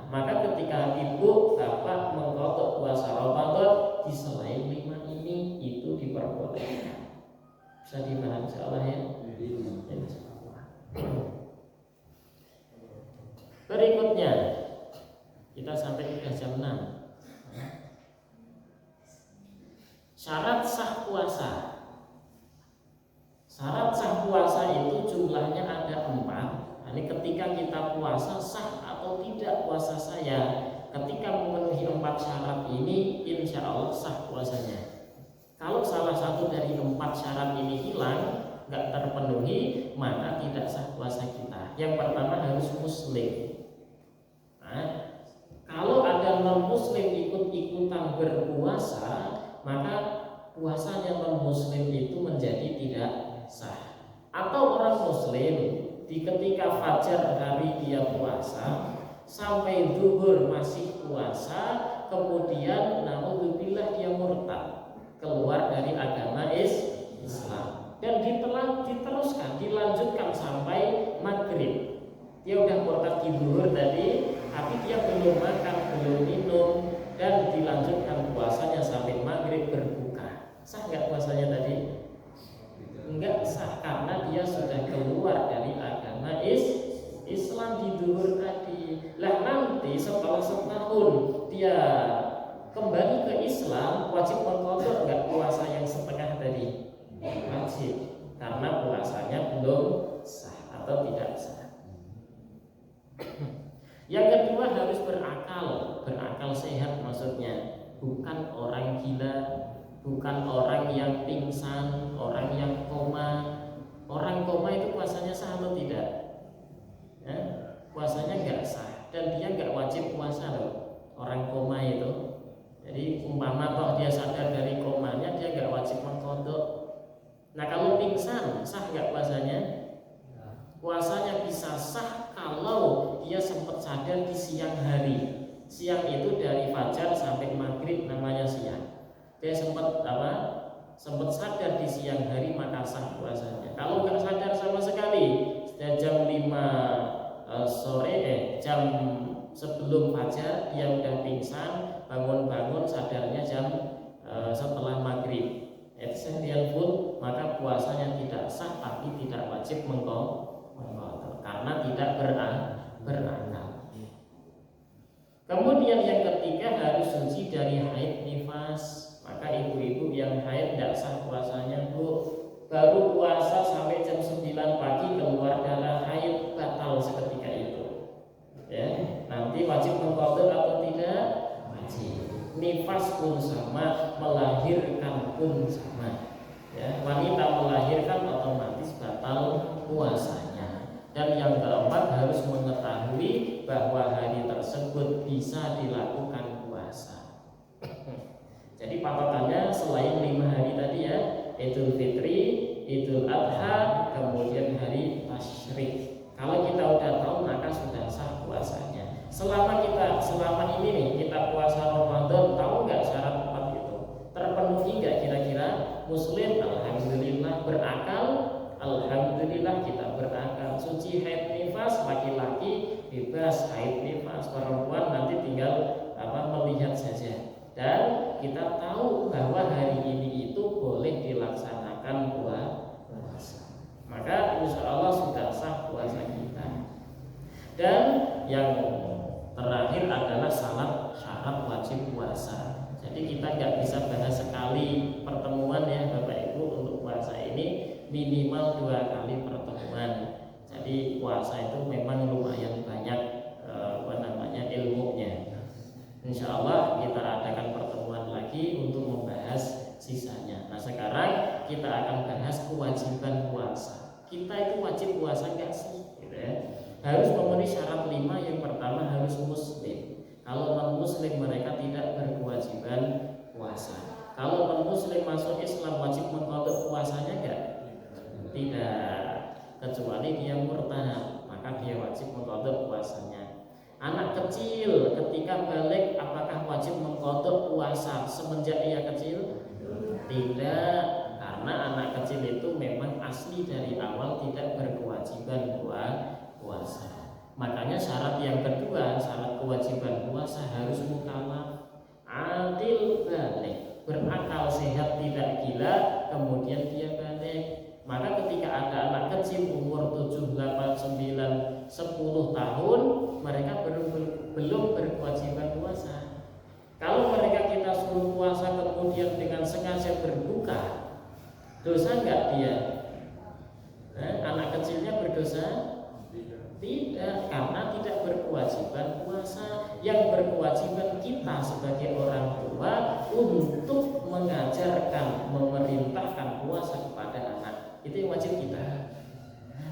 Maka ketika ibu bapak mengqadha puasa Ramadan di selain 5 ini itu diperbolehkan. Bisa dipahami insyaallah ya. Berikutnya kita sampai ke jam 6. Syarat sah puasa. Syarat sah puasa itu jumlahnya ada 4. Ini ketika kita puasa sah atau tidak puasa saya. Ketika memenuhi 4 syarat ini, insya Allah sah puasanya. Kalau salah satu dari 4 syarat ini hilang, nggak terpenuhi, maka tidak sah puasa kita. Yang pertama harus muslim. Nah, kalau ada non-muslim ikut-ikutan berpuasa, maka puasanya non-muslim itu menjadi tidak sah. Atau orang muslim di ketika fajar hari dia puasa sampai zuhur masih puasa, kemudian naudzubillah dia murtad, keluar dari agama Islam, dan diteruskan dilanjutkan sampai maghrib. Dia udah murtad di zuhur tadi, tapi dia belum makan, belum minum, dan dilanjutkan puasanya sampai maghrib berbuka. Sah nggak puasanya tadi? Enggak sah, karena dia sudah keluar dari agama Islam di zuhur tadi. Lah nanti setelah setahun dia kembali ke Islam, wajib mengqadha nggak puasa yang setengah tadi? Wajib, karena puasanya belum sah atau tidak sah. Yang kedua harus berakal sehat maksudnya, bukan orang gila, bukan orang yang pingsan, orang yang koma. Orang koma itu puasanya sah atau tidak? Ya, puasanya nggak sah, dan dia nggak wajib puasa loh. Orang koma itu, jadi umpama toh dia sadar dari komanya, dia nggak wajib mengqadha. Nah kalau pingsan sah nggak puasanya? Puasanya bisa sah kalau dia sempat sadar di siang hari. Siang itu dari fajar sampai maghrib namanya siang. Dia sempat sadar di siang hari, maka sah puasanya. Kalau nggak sadar sama sekali, sudah jam 5 sore, jam sebelum fajar dia udah pingsan, bangun sadarnya jam setelah maghrib, seharian full, maka puasanya tidak sah, tapi tidak wajib mengqadha karena tidak berakal. Kemudian yang ketiga harus suci dari haid nifas. Maka ibu-ibu yang haid tidak sah puasanya, Bu. Baru puasa sampai jam 9 pagi keluar darah haid, batal seketika itu. Ya, nanti wajib mengqadha atau tidak? Wajib. Nifas pun sama, melahirkan pun sama. Ya, wanita melahirkan otomatis batal puasanya. Dan yang keempat harus mengetahui bahwa hari tersebut bisa dilakukan puasa. Jadi patokannya selain 5 hari tadi ya, Idul Fitri, Idul Adha, kemudian hari tasyrik. Kalau kita udah tahu maka sudah sah puasanya. Selama ini nih kita puasa Ramadan, tahu nggak syarat 4 itu terpenuhi nggak kira-kira? Muslim, alhamdulillah. Berakal, alhamdulillah kita berakal. Suci haid nifas, laki-laki bebas haid nifas, perempuan nanti tinggal melihat saja. Dan kita tahu bahwa hari ini itu boleh dilaksanakan puasa. Maka insya Allah sudah sah puasa kita. Dan yang terakhir adalah syarat wajib puasa. Jadi kita nggak bisa bahas sekali pertemuan ya Bapak Ibu. Untuk puasa ini minimal 2 kali pertemuan. Jadi puasa itu memang lumayan banyak ilmunya. Insya Allah kita adakan pertemuan lagi untuk membahas sisanya. Nah sekarang kita akan bahas kewajiban puasa. Kita itu wajib puasa nggak sih? Gitu ya. Harus memenuhi syarat 5. Yang pertama harus muslim. Kalau non muslim mereka tidak berkewajiban puasa. Kalau non-muslim masuk Islam wajib mengqadha puasanya enggak? Tidak, kecuali dia murtad, maka dia wajib mengqadha puasanya. Anak kecil ketika balik apakah wajib mengqadha puasa semenjak ia kecil? Tidak, karena anak kecil itu memang asli dari awal tidak berkewajiban puasa. Makanya syarat yang kedua, syarat kewajiban puasa harus mukallaf, adil, balik, berakal sehat, tidak gila, kemudian dia balik. Maka ketika ada anak kecil umur 7, 8, 9, 10 tahun, mereka belum berkewajiban puasa. Kalau mereka kita suruh puasa kemudian dengan sengaja berbuka, dosa enggak dia? Anak kecilnya berdosa? Tidak, karena tidak berkewajiban puasa. Yang berkewajiban kita sebagai orang tua untuk mengajarkan, memerintahkan puasa kepada anak. Itu yang wajib kita.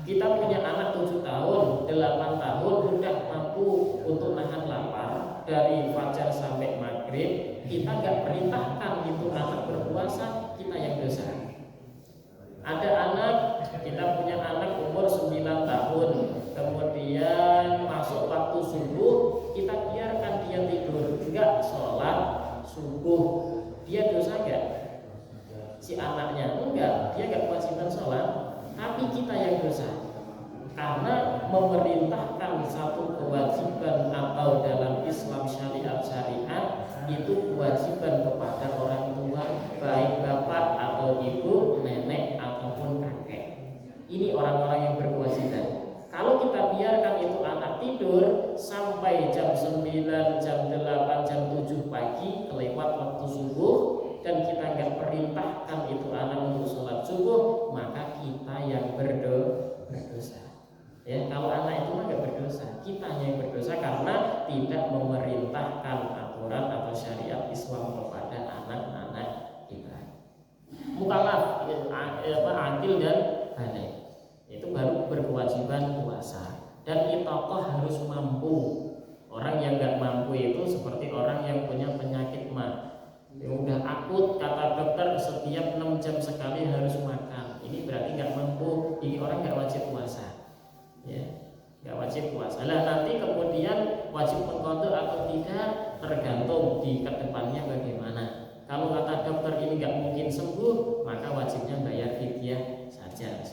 Kita punya anak 7 tahun, 8 tahun udah mampu untuk nahan lapar dari fajar sampai maghrib, kita nggak perintahkan itu anak berpuasa, kita yang dosa. Ada anak, kita punya anak umur 9 tahun, kemudian masuk waktu subuh, kita biarkan dia tidur, enggak sholat subuh, dia dosa enggak? Si anaknya enggak, dia enggak kewajiban sholat, tapi kita yang dosa. Karena memerintahkan satu kewajiban atau dalam Islam syariat itu kewajiban kepada orang tua, baik bapak atau ibu, nenek ataupun kakek. Ini orang-orang yang berkewajiban. Kalau kita biarkan itu anak tidur sampai jam 9, jam 8, jam 7 pagi kelewat waktu subuh dan kita nggak perintahkan itu anak untuk sholat subuh, maka kita yang berdosa. Ya, kalau anak itu mah nggak berdosa, kita yang berdosa karena tidak memerintahkan aturan atau syariat Islam kepada anak-anak kita. Mukallaf, adil dan balik, itu baru berkewajiban puasa. Dan itaqah harus mampu. Orang yang nggak mampu itu seperti orang yang punya penyakit mah, yang udah akut, kata dokter setiap 6 jam sekali harus makan. Ini berarti nggak mampu. Ini orang nggak wajib puasa. Ya, nggak wajib puasa. Lah nanti kemudian wajib mengqadha atau tidak tergantung di kedepannya bagaimana. Kalau kata dokter ini nggak mungkin sembuh, maka wajibnya bayar fidyah saja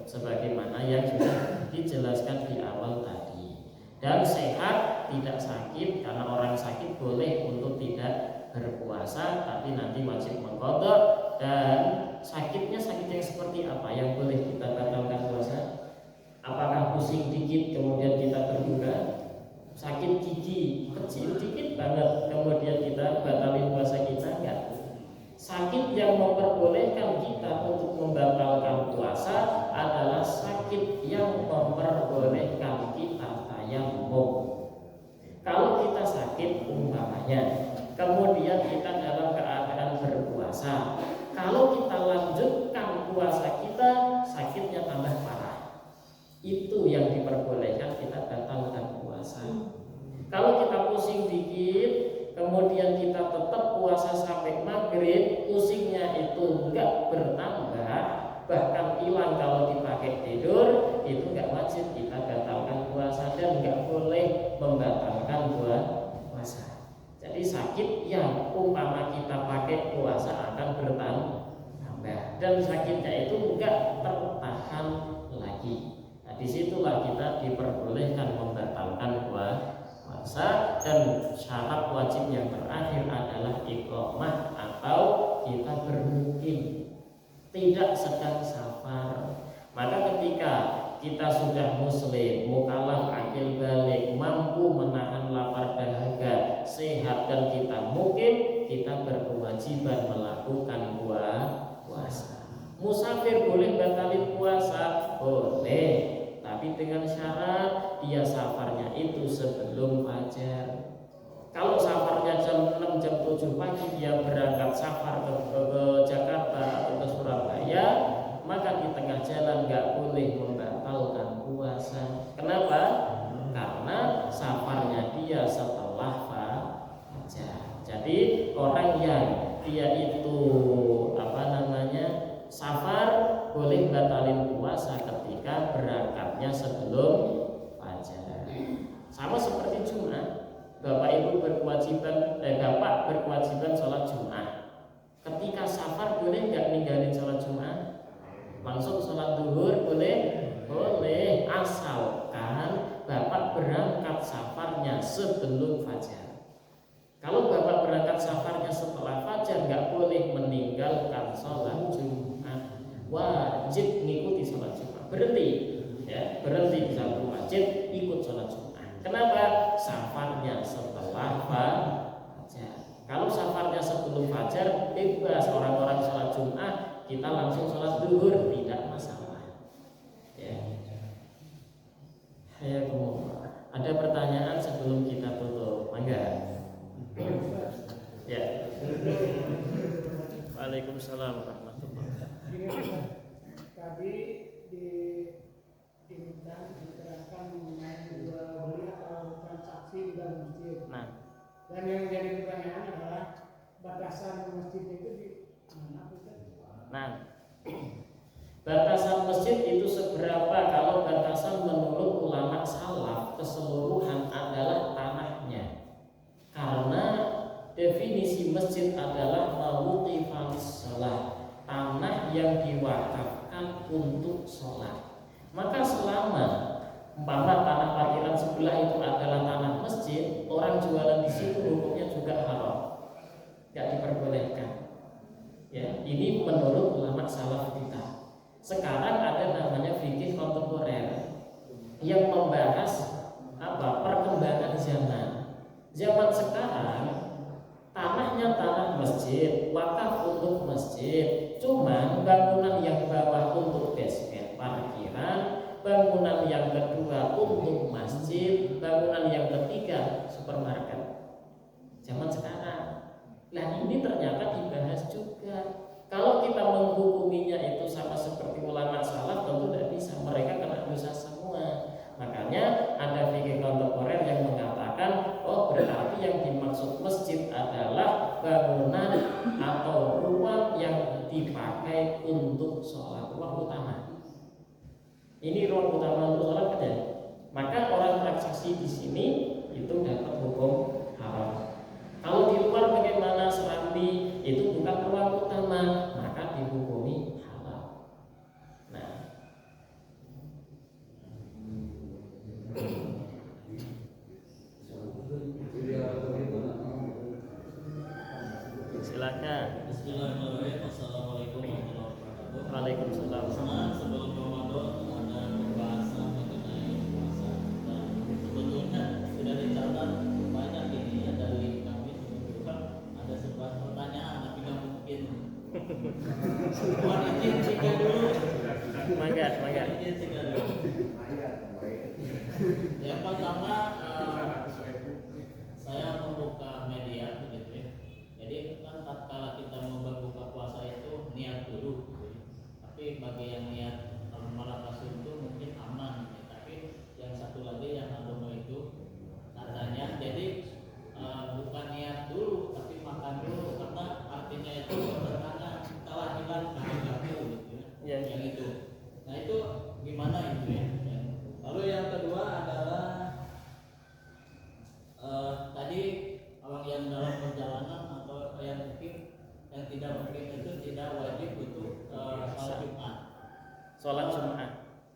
sebagaimana yang sudah dijelaskan di awal tadi. Dan sehat tidak sakit, karena orang sakit boleh untuk tidak berpuasa, tapi nanti wajib mengqadha. Dan sakitnya sakit yang seperti apa yang boleh kita batalkan puasa? Apakah pusing dikit kemudian kita terbuka? Sakit gigi kecil dikit banget kemudian kita batalin puasa kita? Enggak. Sakit yang memperbolehkan kita untuk membatalkan puasa adalah sakit yang memperbolehkan kita tayammum. Kalau kita sakit umpamanya, kemudian kita dalam keadaan berpuasa, kalau kita lanjutkan puasa kita, sakitnya tambah parah. Itu yang diperbolehkan kita batalkan puasa. Kalau kita pusing dikit, kemudian kita tetap puasa sampai maghrib, pusingnya itu enggak bertambah, bahkan hilang kalau dipakai tidur, itu enggak wajib kita batalkan puasa dan enggak boleh membatalkan puasa. Jadi sakit yang umpama kita pakai puasa akan bertambah dan sakitnya itu enggak tertahan lagi. Disitulah kita diperbolehkan membatalkan puasa. Dan syarat wajib yang terakhir adalah iqamah atau kita bermukim, tidak sedang safar. Maka ketika kita sudah muslim, mukallaf, akil balik, mampu menahan lapar dahaga, sehat dan kita mukim, kita berkewajiban melakukan puasa. Musafir boleh batalin puasa? Boleh, tapi dengan syarat dia safarnya itu sebelum fajar. Kalau safarnya jam 6, jam 7 pagi dia berangkat safar ke Jakarta atau ke Surabaya, maka di tengah jalan nggak boleh membatalkan puasa. Kenapa? Karena safarnya dia setelah fajar. Jadi orang yang dia itu safarnya sebelum fajar. Sama seperti Jumat, Bapak berkewajiban sholat Jumat. Ketika safar boleh nggak ninggalin sholat Jumat? Langsung sholat duhur boleh? Boleh, asalkan Bapak berangkat safarnya sebelum fajar. Kalau Bapak berangkat safarnya setelah fajar, nggak boleh meninggalkan sholat Jumat. Wajib ngikuti sholat Jumat. Berhenti di satu masjid, ikut sholat Jumat. Kenapa? Safarnya setelah fajar. Kalau safarnya sebelum fajar, bebas orang-orang sholat Jumat, kita langsung sholat duhur, tidak masalah. Ya. Ada pertanyaan sebelum kita tutup? Mangga. Ya. Waalaikumsalam warahmatullahi wabarakatuh. Tadi diminta diterangkan mengenai jual beli atau transaksi di dalam masjid. Nah, dan yang menjadi pertanyaan adalah batasan masjid itu di mana? Nah, batasan masjid itu seberapa? Kalau batasan menurut ulama salaf keseluruhan adalah tanahnya. Karena definisi masjid adalah mawqifalis shalah, tanah yang diwakafkan untuk sholat. Maka selama umpama tanah parkiran sebelah itu adalah tanah masjid, orang jualan di situ hukumnya juga haram, tidak diperbolehkan. Ya, ini menurut ulama salaf kita. Sekarang ada namanya fikih kontemporer yang membahas perkembangan zaman. Zaman sekarang tanahnya tanah masjid, wakaf untuk masjid. Cuman bangunan yang bawah untuk basement parkiran, bangunan yang kedua untuk masjid, bangunan yang ketiga supermarket. Zaman sekarang. Nah, ini ternyata dibahas juga. Kalau kita menghukuminya itu sama seperti ulama salaf, tentu tidak bisa. Mereka kena dosa semua. Makanya ada fikih kontemporer yang mengatakan, oh berarti yang dimaksud masjid adalah bangunan atau ruang yang dipakai untuk sholat, ruang utama. Ini ruang utama untuk sholat kan ya? Maka orang transaksi di sini itu dapat hukum haram. Kalau di luar bagaimana serambi itu bukan ruang utama, maka dihukumi halal. Nah, silakan. Bismillahirrahmanirrahim. Assalamualaikum warahmatullahi wabarakatuh. Waalaikumsalam. Sebelum Ramadan ada pembahasan mengenai puasa. Dan sebetulnya sudah dicatat banyak ini ya dari kami menunjukkan ada sebuah pertanyaan tapi nggak mungkin. Mohon izin tiga dulu. Mangga. Izin tiga dulu. Yang pertama saya membuka media begitu ya. Jadi kan tatkala kita mau berbuka puasa itu niat dulu gitu ya. Tapi bagi yang niat malakasum itu mungkin aman gitu. Tapi yang satu lagi yang agama itu katanya jadi bukan niat dulu tapi makan dulu, karena artinya itu bertanya telah hilang kehangatan gitu ya. Yang itu. Nah itu gimana itu ya? Lalu yang kedua adalah tadi orang yang dalam perjalanan atau yang mungkin yang tidak mungkin itu tidak wajib untuk sholat Jumat. Sholat Jumat.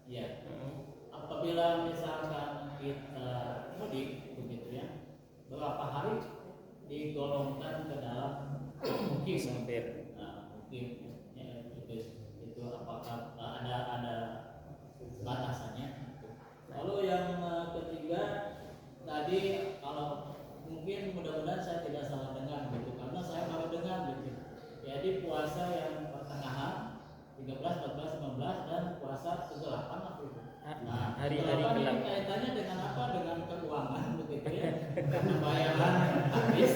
Iya. Apabila misalkan kita mudik begitu ya, berapa hari digolongkan ke dalam mukim Hampir. Mukim ya, itu apakah ada batasannya? Lalu yang ketiga tadi kalau mungkin mudah-mudahan saya tidak salah dengar gitu, karena saya baru dengar gitu. Jadi puasa yang pertengahan 13, 14, 15 dan puasa ke-8 apa itu? Nah, hari-hari ke-8 gelap. ini kaitannya dengan apa? Dengan keuangan begitu ya. Pembayaran habis.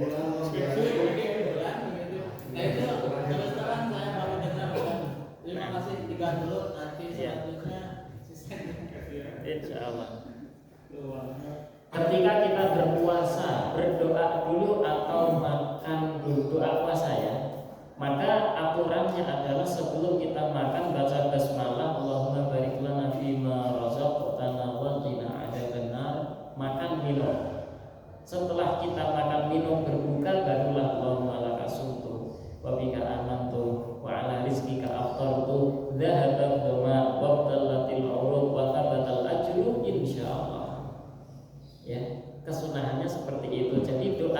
Itu mungkin bulan begitu. Nah itu terus terang saya baru dengar. Terima kasih, tiga dulu, nanti selanjutnya sisanya. Insya Allah. Ketika kita berpuasa, berdoa dulu atau makan dulu, doa puasa ya. Maka aturannya adalah sebelum kita makan baca basmalah, Allahumma barik lana fima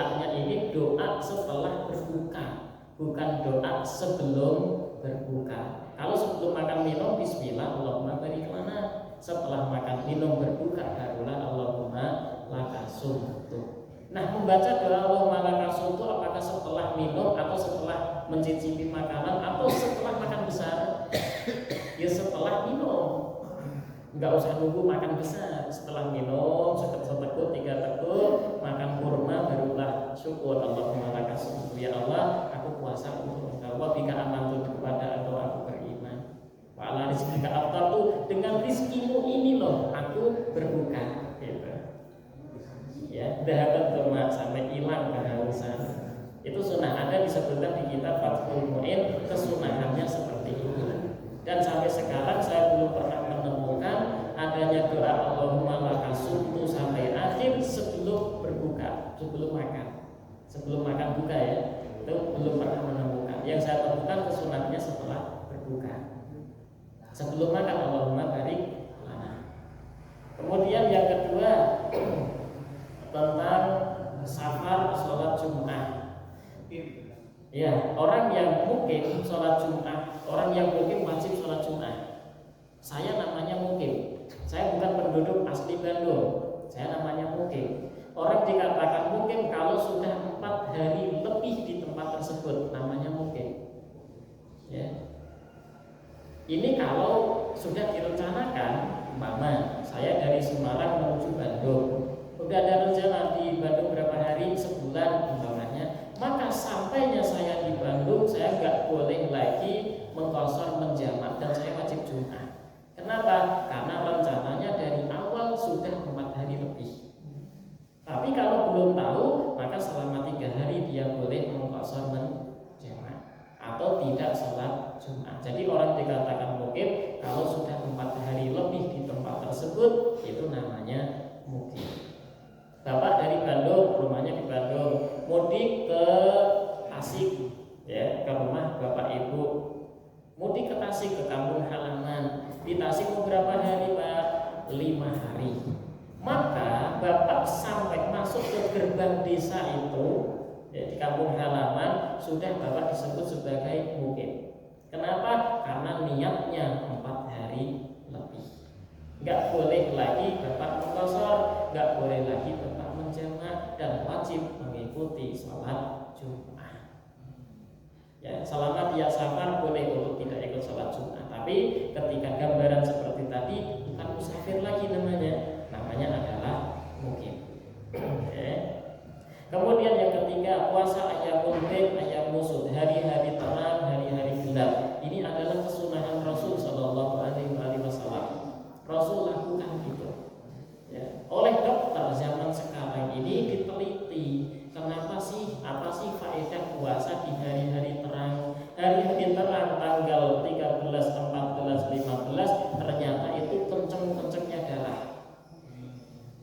doanya ini doa setelah berbuka, bukan doa sebelum berbuka. Kalau sebelum makan minum bismillah Allahumma barik lana. Setelah makan minum berbuka barulah Allahumma lakasum. Nah, membaca doa Allahumma lakasum itu apakah setelah minum atau setelah mencicipi makanan atau setelah makan besar? Ya setelah minum. Enggak usah nunggu makan besar. Setelah minum seteguk 3 teguk, makan kurma barulah syukur Allahumma lakasum. Ya Allah, aku puasa untuk Engkau. Wa bika amantu kepada Engkau aku beriman. Wa ala rizqika aftartu, dengan rizkimu ini loh aku berbuka. Gitu. Ya, dahabat cuma sampai hilang kehausan. Itu sunnah, ada disebutkan di kitab Fathul Mu'in, kesunahannya seperti itu. Dan sampai sekarang saya belum pernah menemukan adanya doa Allahumma lakasum itu sampai akhir sebelum berbuka, sebelum makan. Sebelum makan buka ya, itu belum pernah menemukan. Yang saya temukan kesunahnya setelah berbuka. Sebelum makan Allahumma barik lana. Kemudian yang kedua tentang safar sholat Jumat. Ya, orang yang mungkin sholat Jumat, orang yang mungkin wajib sholat Jumat. Saya namanya mungkin. Saya bukan penduduk asli Bandung. Saya namanya mungkin. Orang dikatakan mungkin kalau sudah 4 hari lebih di tempat tersebut, namanya mungkin. Ya. Ini kalau sudah direncanakan, umpama saya dari Semarang menuju Bandung, udah ada rencana di Bandung berapa hari, sebulan umpamanya, maka sampainya saya di Bandung, saya nggak boleh lagi mengqashar menjamak dan saya wajib Jumat. Kenapa? Karena rencananya dari awal sudah 4 hari lebih. Tapi kalau belum tahu, maka selama 3 hari dia boleh mengqashar menjamak atau tidak sholat Jumat. Jadi orang dikatakan mungkin kalau sudah 4 hari lebih di tempat tersebut, itu namanya mukim. Bapak dari Bandung, rumahnya di Bandung, mudik ke Tasik, ya, ke rumah bapak ibu. Mudik ke Tasik, ke kampung halaman. Di Tasik beberapa hari Pak? 5 hari. Maka bapak sampai masuk ke gerbang desa itu, ya, di kampung halaman, sudah bapak disebut sebagai mukim. Kenapa? Karena niatnya 4 hari lebih. Enggak boleh lagi bapak mengqashar, enggak boleh lagi bapak menjamak, dan wajib mengikuti sholat Jumat. Ya, selama dia safar boleh untuk tidak ikut sholat Jumat. Tapi ketika gambaran seperti tadi, bukan musafir lagi namanya adalah mukim. Okay. Kemudian yang ketiga, puasa ayyamul bid, ayyamul sud, hari-hari terang, hari-hari gelap. Ini adalah kesunahan Rasul Shallallahu Alaihi Wasallam. Rasul lakukan gitu. Ya. Oleh dokter zaman sekarang ini diteliti, kenapa sih, apa sih faedah puasa di hari-hari terang? Hari-hari terang tanggal 13, 14, 15 ternyata itu kenceng-kencengnya darah.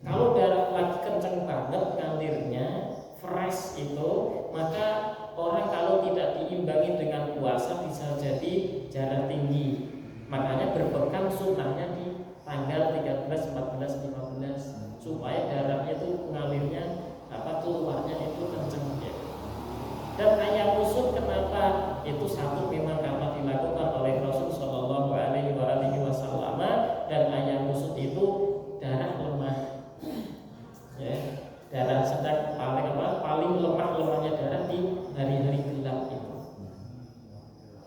Kalau darah lagi kenceng banget ngalirnya, fresh itu, maka orang kalau tidak diimbangi dengan puasa bisa jadi darah tinggi. Makanya berbekam sunnahnya di tanggal 13, 14, 15 supaya darahnya itu mengalirnya keluarnya itu kencang ya. Dan ayam usut kenapa? Itu satu memang karena dilakukan oleh Rasul Shallallahu Alaihi Wasallam, dan ayam usut itu darah lemah. Ya, darah sedang paling lemahnya darah di hari-hari gelap itu.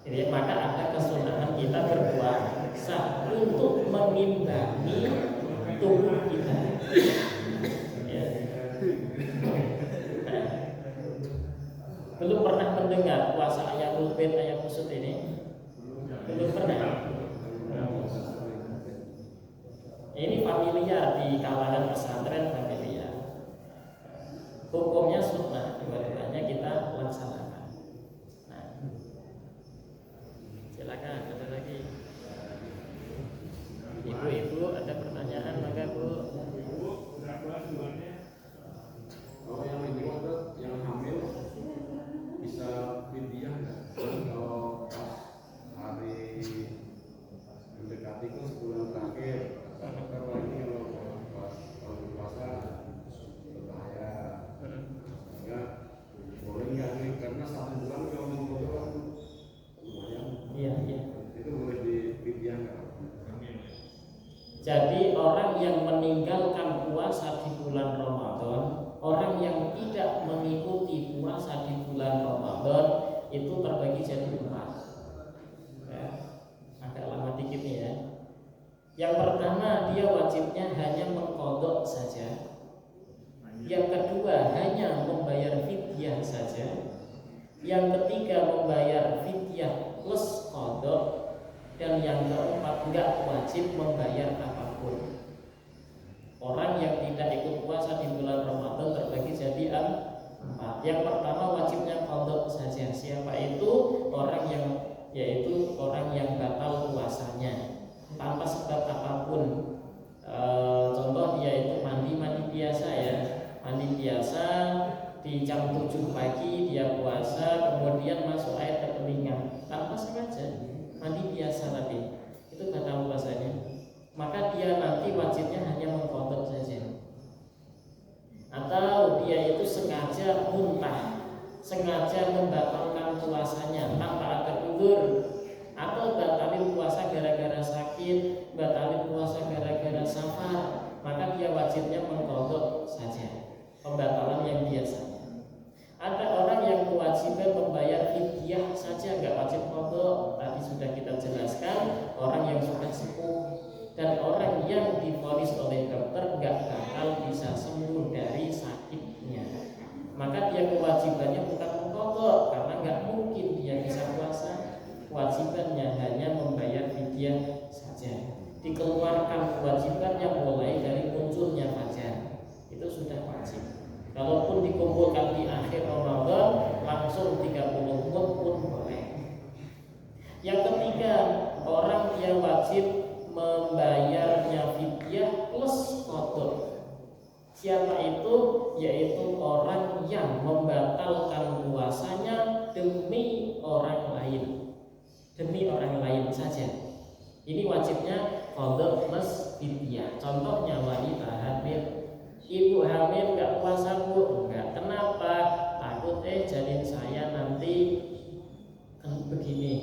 Jadi maka ada kesunahan kita berpuasa untuk mengimbangi tubuh kita. Ya. Nah, belum pernah mendengar puasa ayyamul bid, ayyamul sud ini? Belum pernah. Ini familiar di kalangan pesantren, familiar. Hukumnya sunnah, ibadahnya kita laksanakan. Nah, silakan, ada lagi. Ibu-ibu ada pertanyaan maka Bu. Kalau yang ini yang hamil bisa fidyah nggak? Kalau pas hari mendekati ke sebulan terakhir, kalau ini kalau pas puasa berbahaya, sehingga Jadi orang yang meninggalkan puasa di bulan Ramadan, orang yang tidak mengikuti puasa di bulan Ramadan itu terbagi jadi 4. Ya, agak lama dikit nih ya. Yang pertama, dia wajibnya hanya mengqadha saja. Yang kedua, hanya membayar fidyah saja. Yang ketiga, membayar fidyah plus qadha. Dan yang keempat, enggak wajib membayar apapun. Orang yang tidak ikut puasa di bulan Ramadan terbagi jadi 4. Yang pertama, wajibnya qadha saja. Siapa itu? Yaitu orang yang batal puasanya tanpa sebab apapun. Contoh dia itu mandi biasa ya, mandi biasa di jam 7 pagi dia puasa, kemudian masuk air ke telinga tanpa sengaja, mandi biasa tapi itu batal puasanya. Maka dia nanti wajibnya hanya mengqadha saja. Atau dia itu sengaja muntah, sengaja membatalkan puasanya tanpa ada udzur, atau batalin puasa gara-gara sakit, batalin puasa gara-gara safar, maka dia wajibnya mengqadha saja pembatalan yang biasanya. Ada orang yang kewajiban membayar fidyah saja, nggak wajib qadha. Tadi sudah kita jelaskan, orang yang sudah sepuh dan orang yang divonis oleh dokter nggak bakal bisa sembuh dari sakitnya, maka dia kewajibannya bukan mengqadha karena nggak mungkin dia bisa puasa. Kewajibannya hanya membayar fidyah saja. Dikeluarkan kewajibannya mulai dari munculnya fajar, itu sudah wajib. Kalaupun dikumpulkan di akhir Ramadan langsung 30 mut pun boleh. Yang ketiga, orang yang wajib membayarnya fidyah plus qadha. Siapa itu? Yaitu orang yang membatalkan puasanya demi orang lain. Demi orang lain saja. Ini wajibnya qadha plus fidyah. Contohnya wanita hamil. Ibu hamil nggak puasa bu? Enggak. Kenapa? Takut janin saya nanti begini,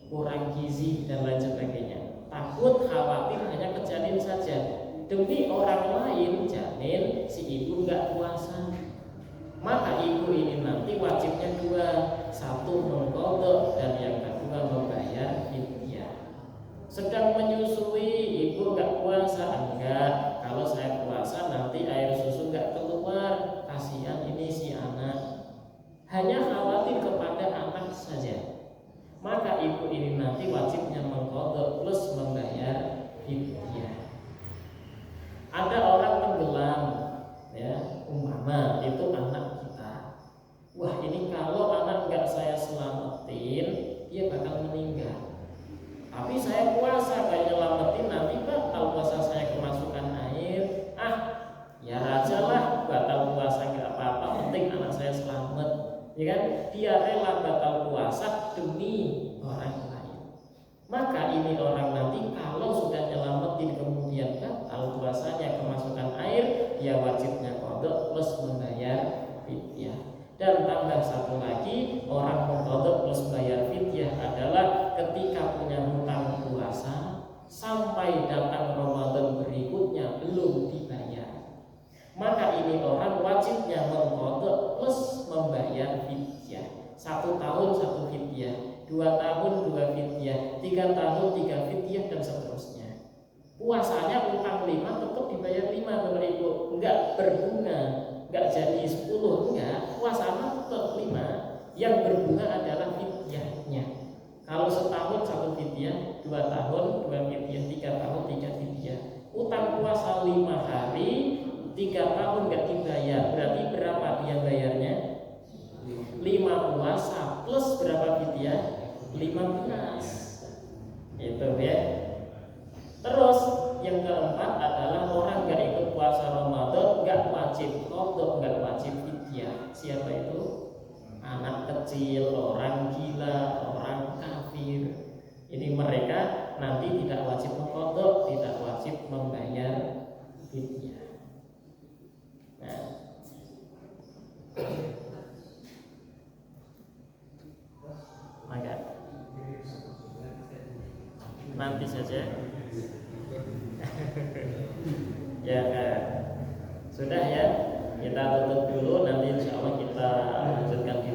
kurang gizi dan lain sebagainya. Takut, khawatir hanya ke janin saja. Demi orang lain janin si ibu nggak puasa. Maka ibu ini nanti wajibnya 2, 1 mengqadha dan yang kedua membayar fidyah. Sedang menyusui ibu nggak puasa? Enggak. Kalau saya puasa nanti air susu nggak keluar, kasihan ini si anak. Hanya khawatir kepada anak saja. Maka ibu ini nanti wajibnya mengqadha plus membayar fidyah. Ada orang tenggelam, ya, umpama itu anak kita. Wah, ini kalau anak nggak saya selamatin, dia bakal meninggal. Tapi saya puasa, kayak nyelamatin nanti batal puasa saya kemasukan air. Ya aja lah, batal puasa nggak apa-apa, penting anak saya selamat. Ya kan? Dia rela batal puasa demi orang lain. Maka ini orang nanti kalau sudah nyelamatin kemudian batal puasanya kemasukan air, dia wajibnya qadha plus membayar fidyah. Dan tambah satu lagi, orang mengqadha plus bayar fidyah adalah ketika punya hutang puasa sampai datang Ramadan berikutnya belum dibayar. Maka ini orang wajibnya mengqadha plus membayar fidyah. 1 tahun 1 fidyah, 2 tahun 2 fidyah, 3 tahun 3 fidyah dan seterusnya. Puasanya utang 5 tetap dibayar 5 Bapak Ibu, enggak berbunga, enggak jadi 10, enggak, puasanya tetap 5. Yang berbunga adalah fidyahnya. Kalau setahun 1 fidyah, 2 tahun 2 fidyah, 3 tahun 3 fidyah. Utang puasa 5 hari, 3 tahun enggak dibayar, berarti berapa dia bayarnya? 5 puasa plus berapa fidyah? 15. Itu ya. Terus yang keempat adalah orang nggak ikut puasa Ramadan nggak wajib qadha, nggak wajib fidyah. Siapa itu? Anak kecil, orang gila, orang kafir. Ini mereka nanti tidak wajib qadha, tidak wajib membayar fidyah. Nah, maka nanti saja Ya kan. Sudah ya, kita tutup dulu, nanti insya Allah kita lanjutkan di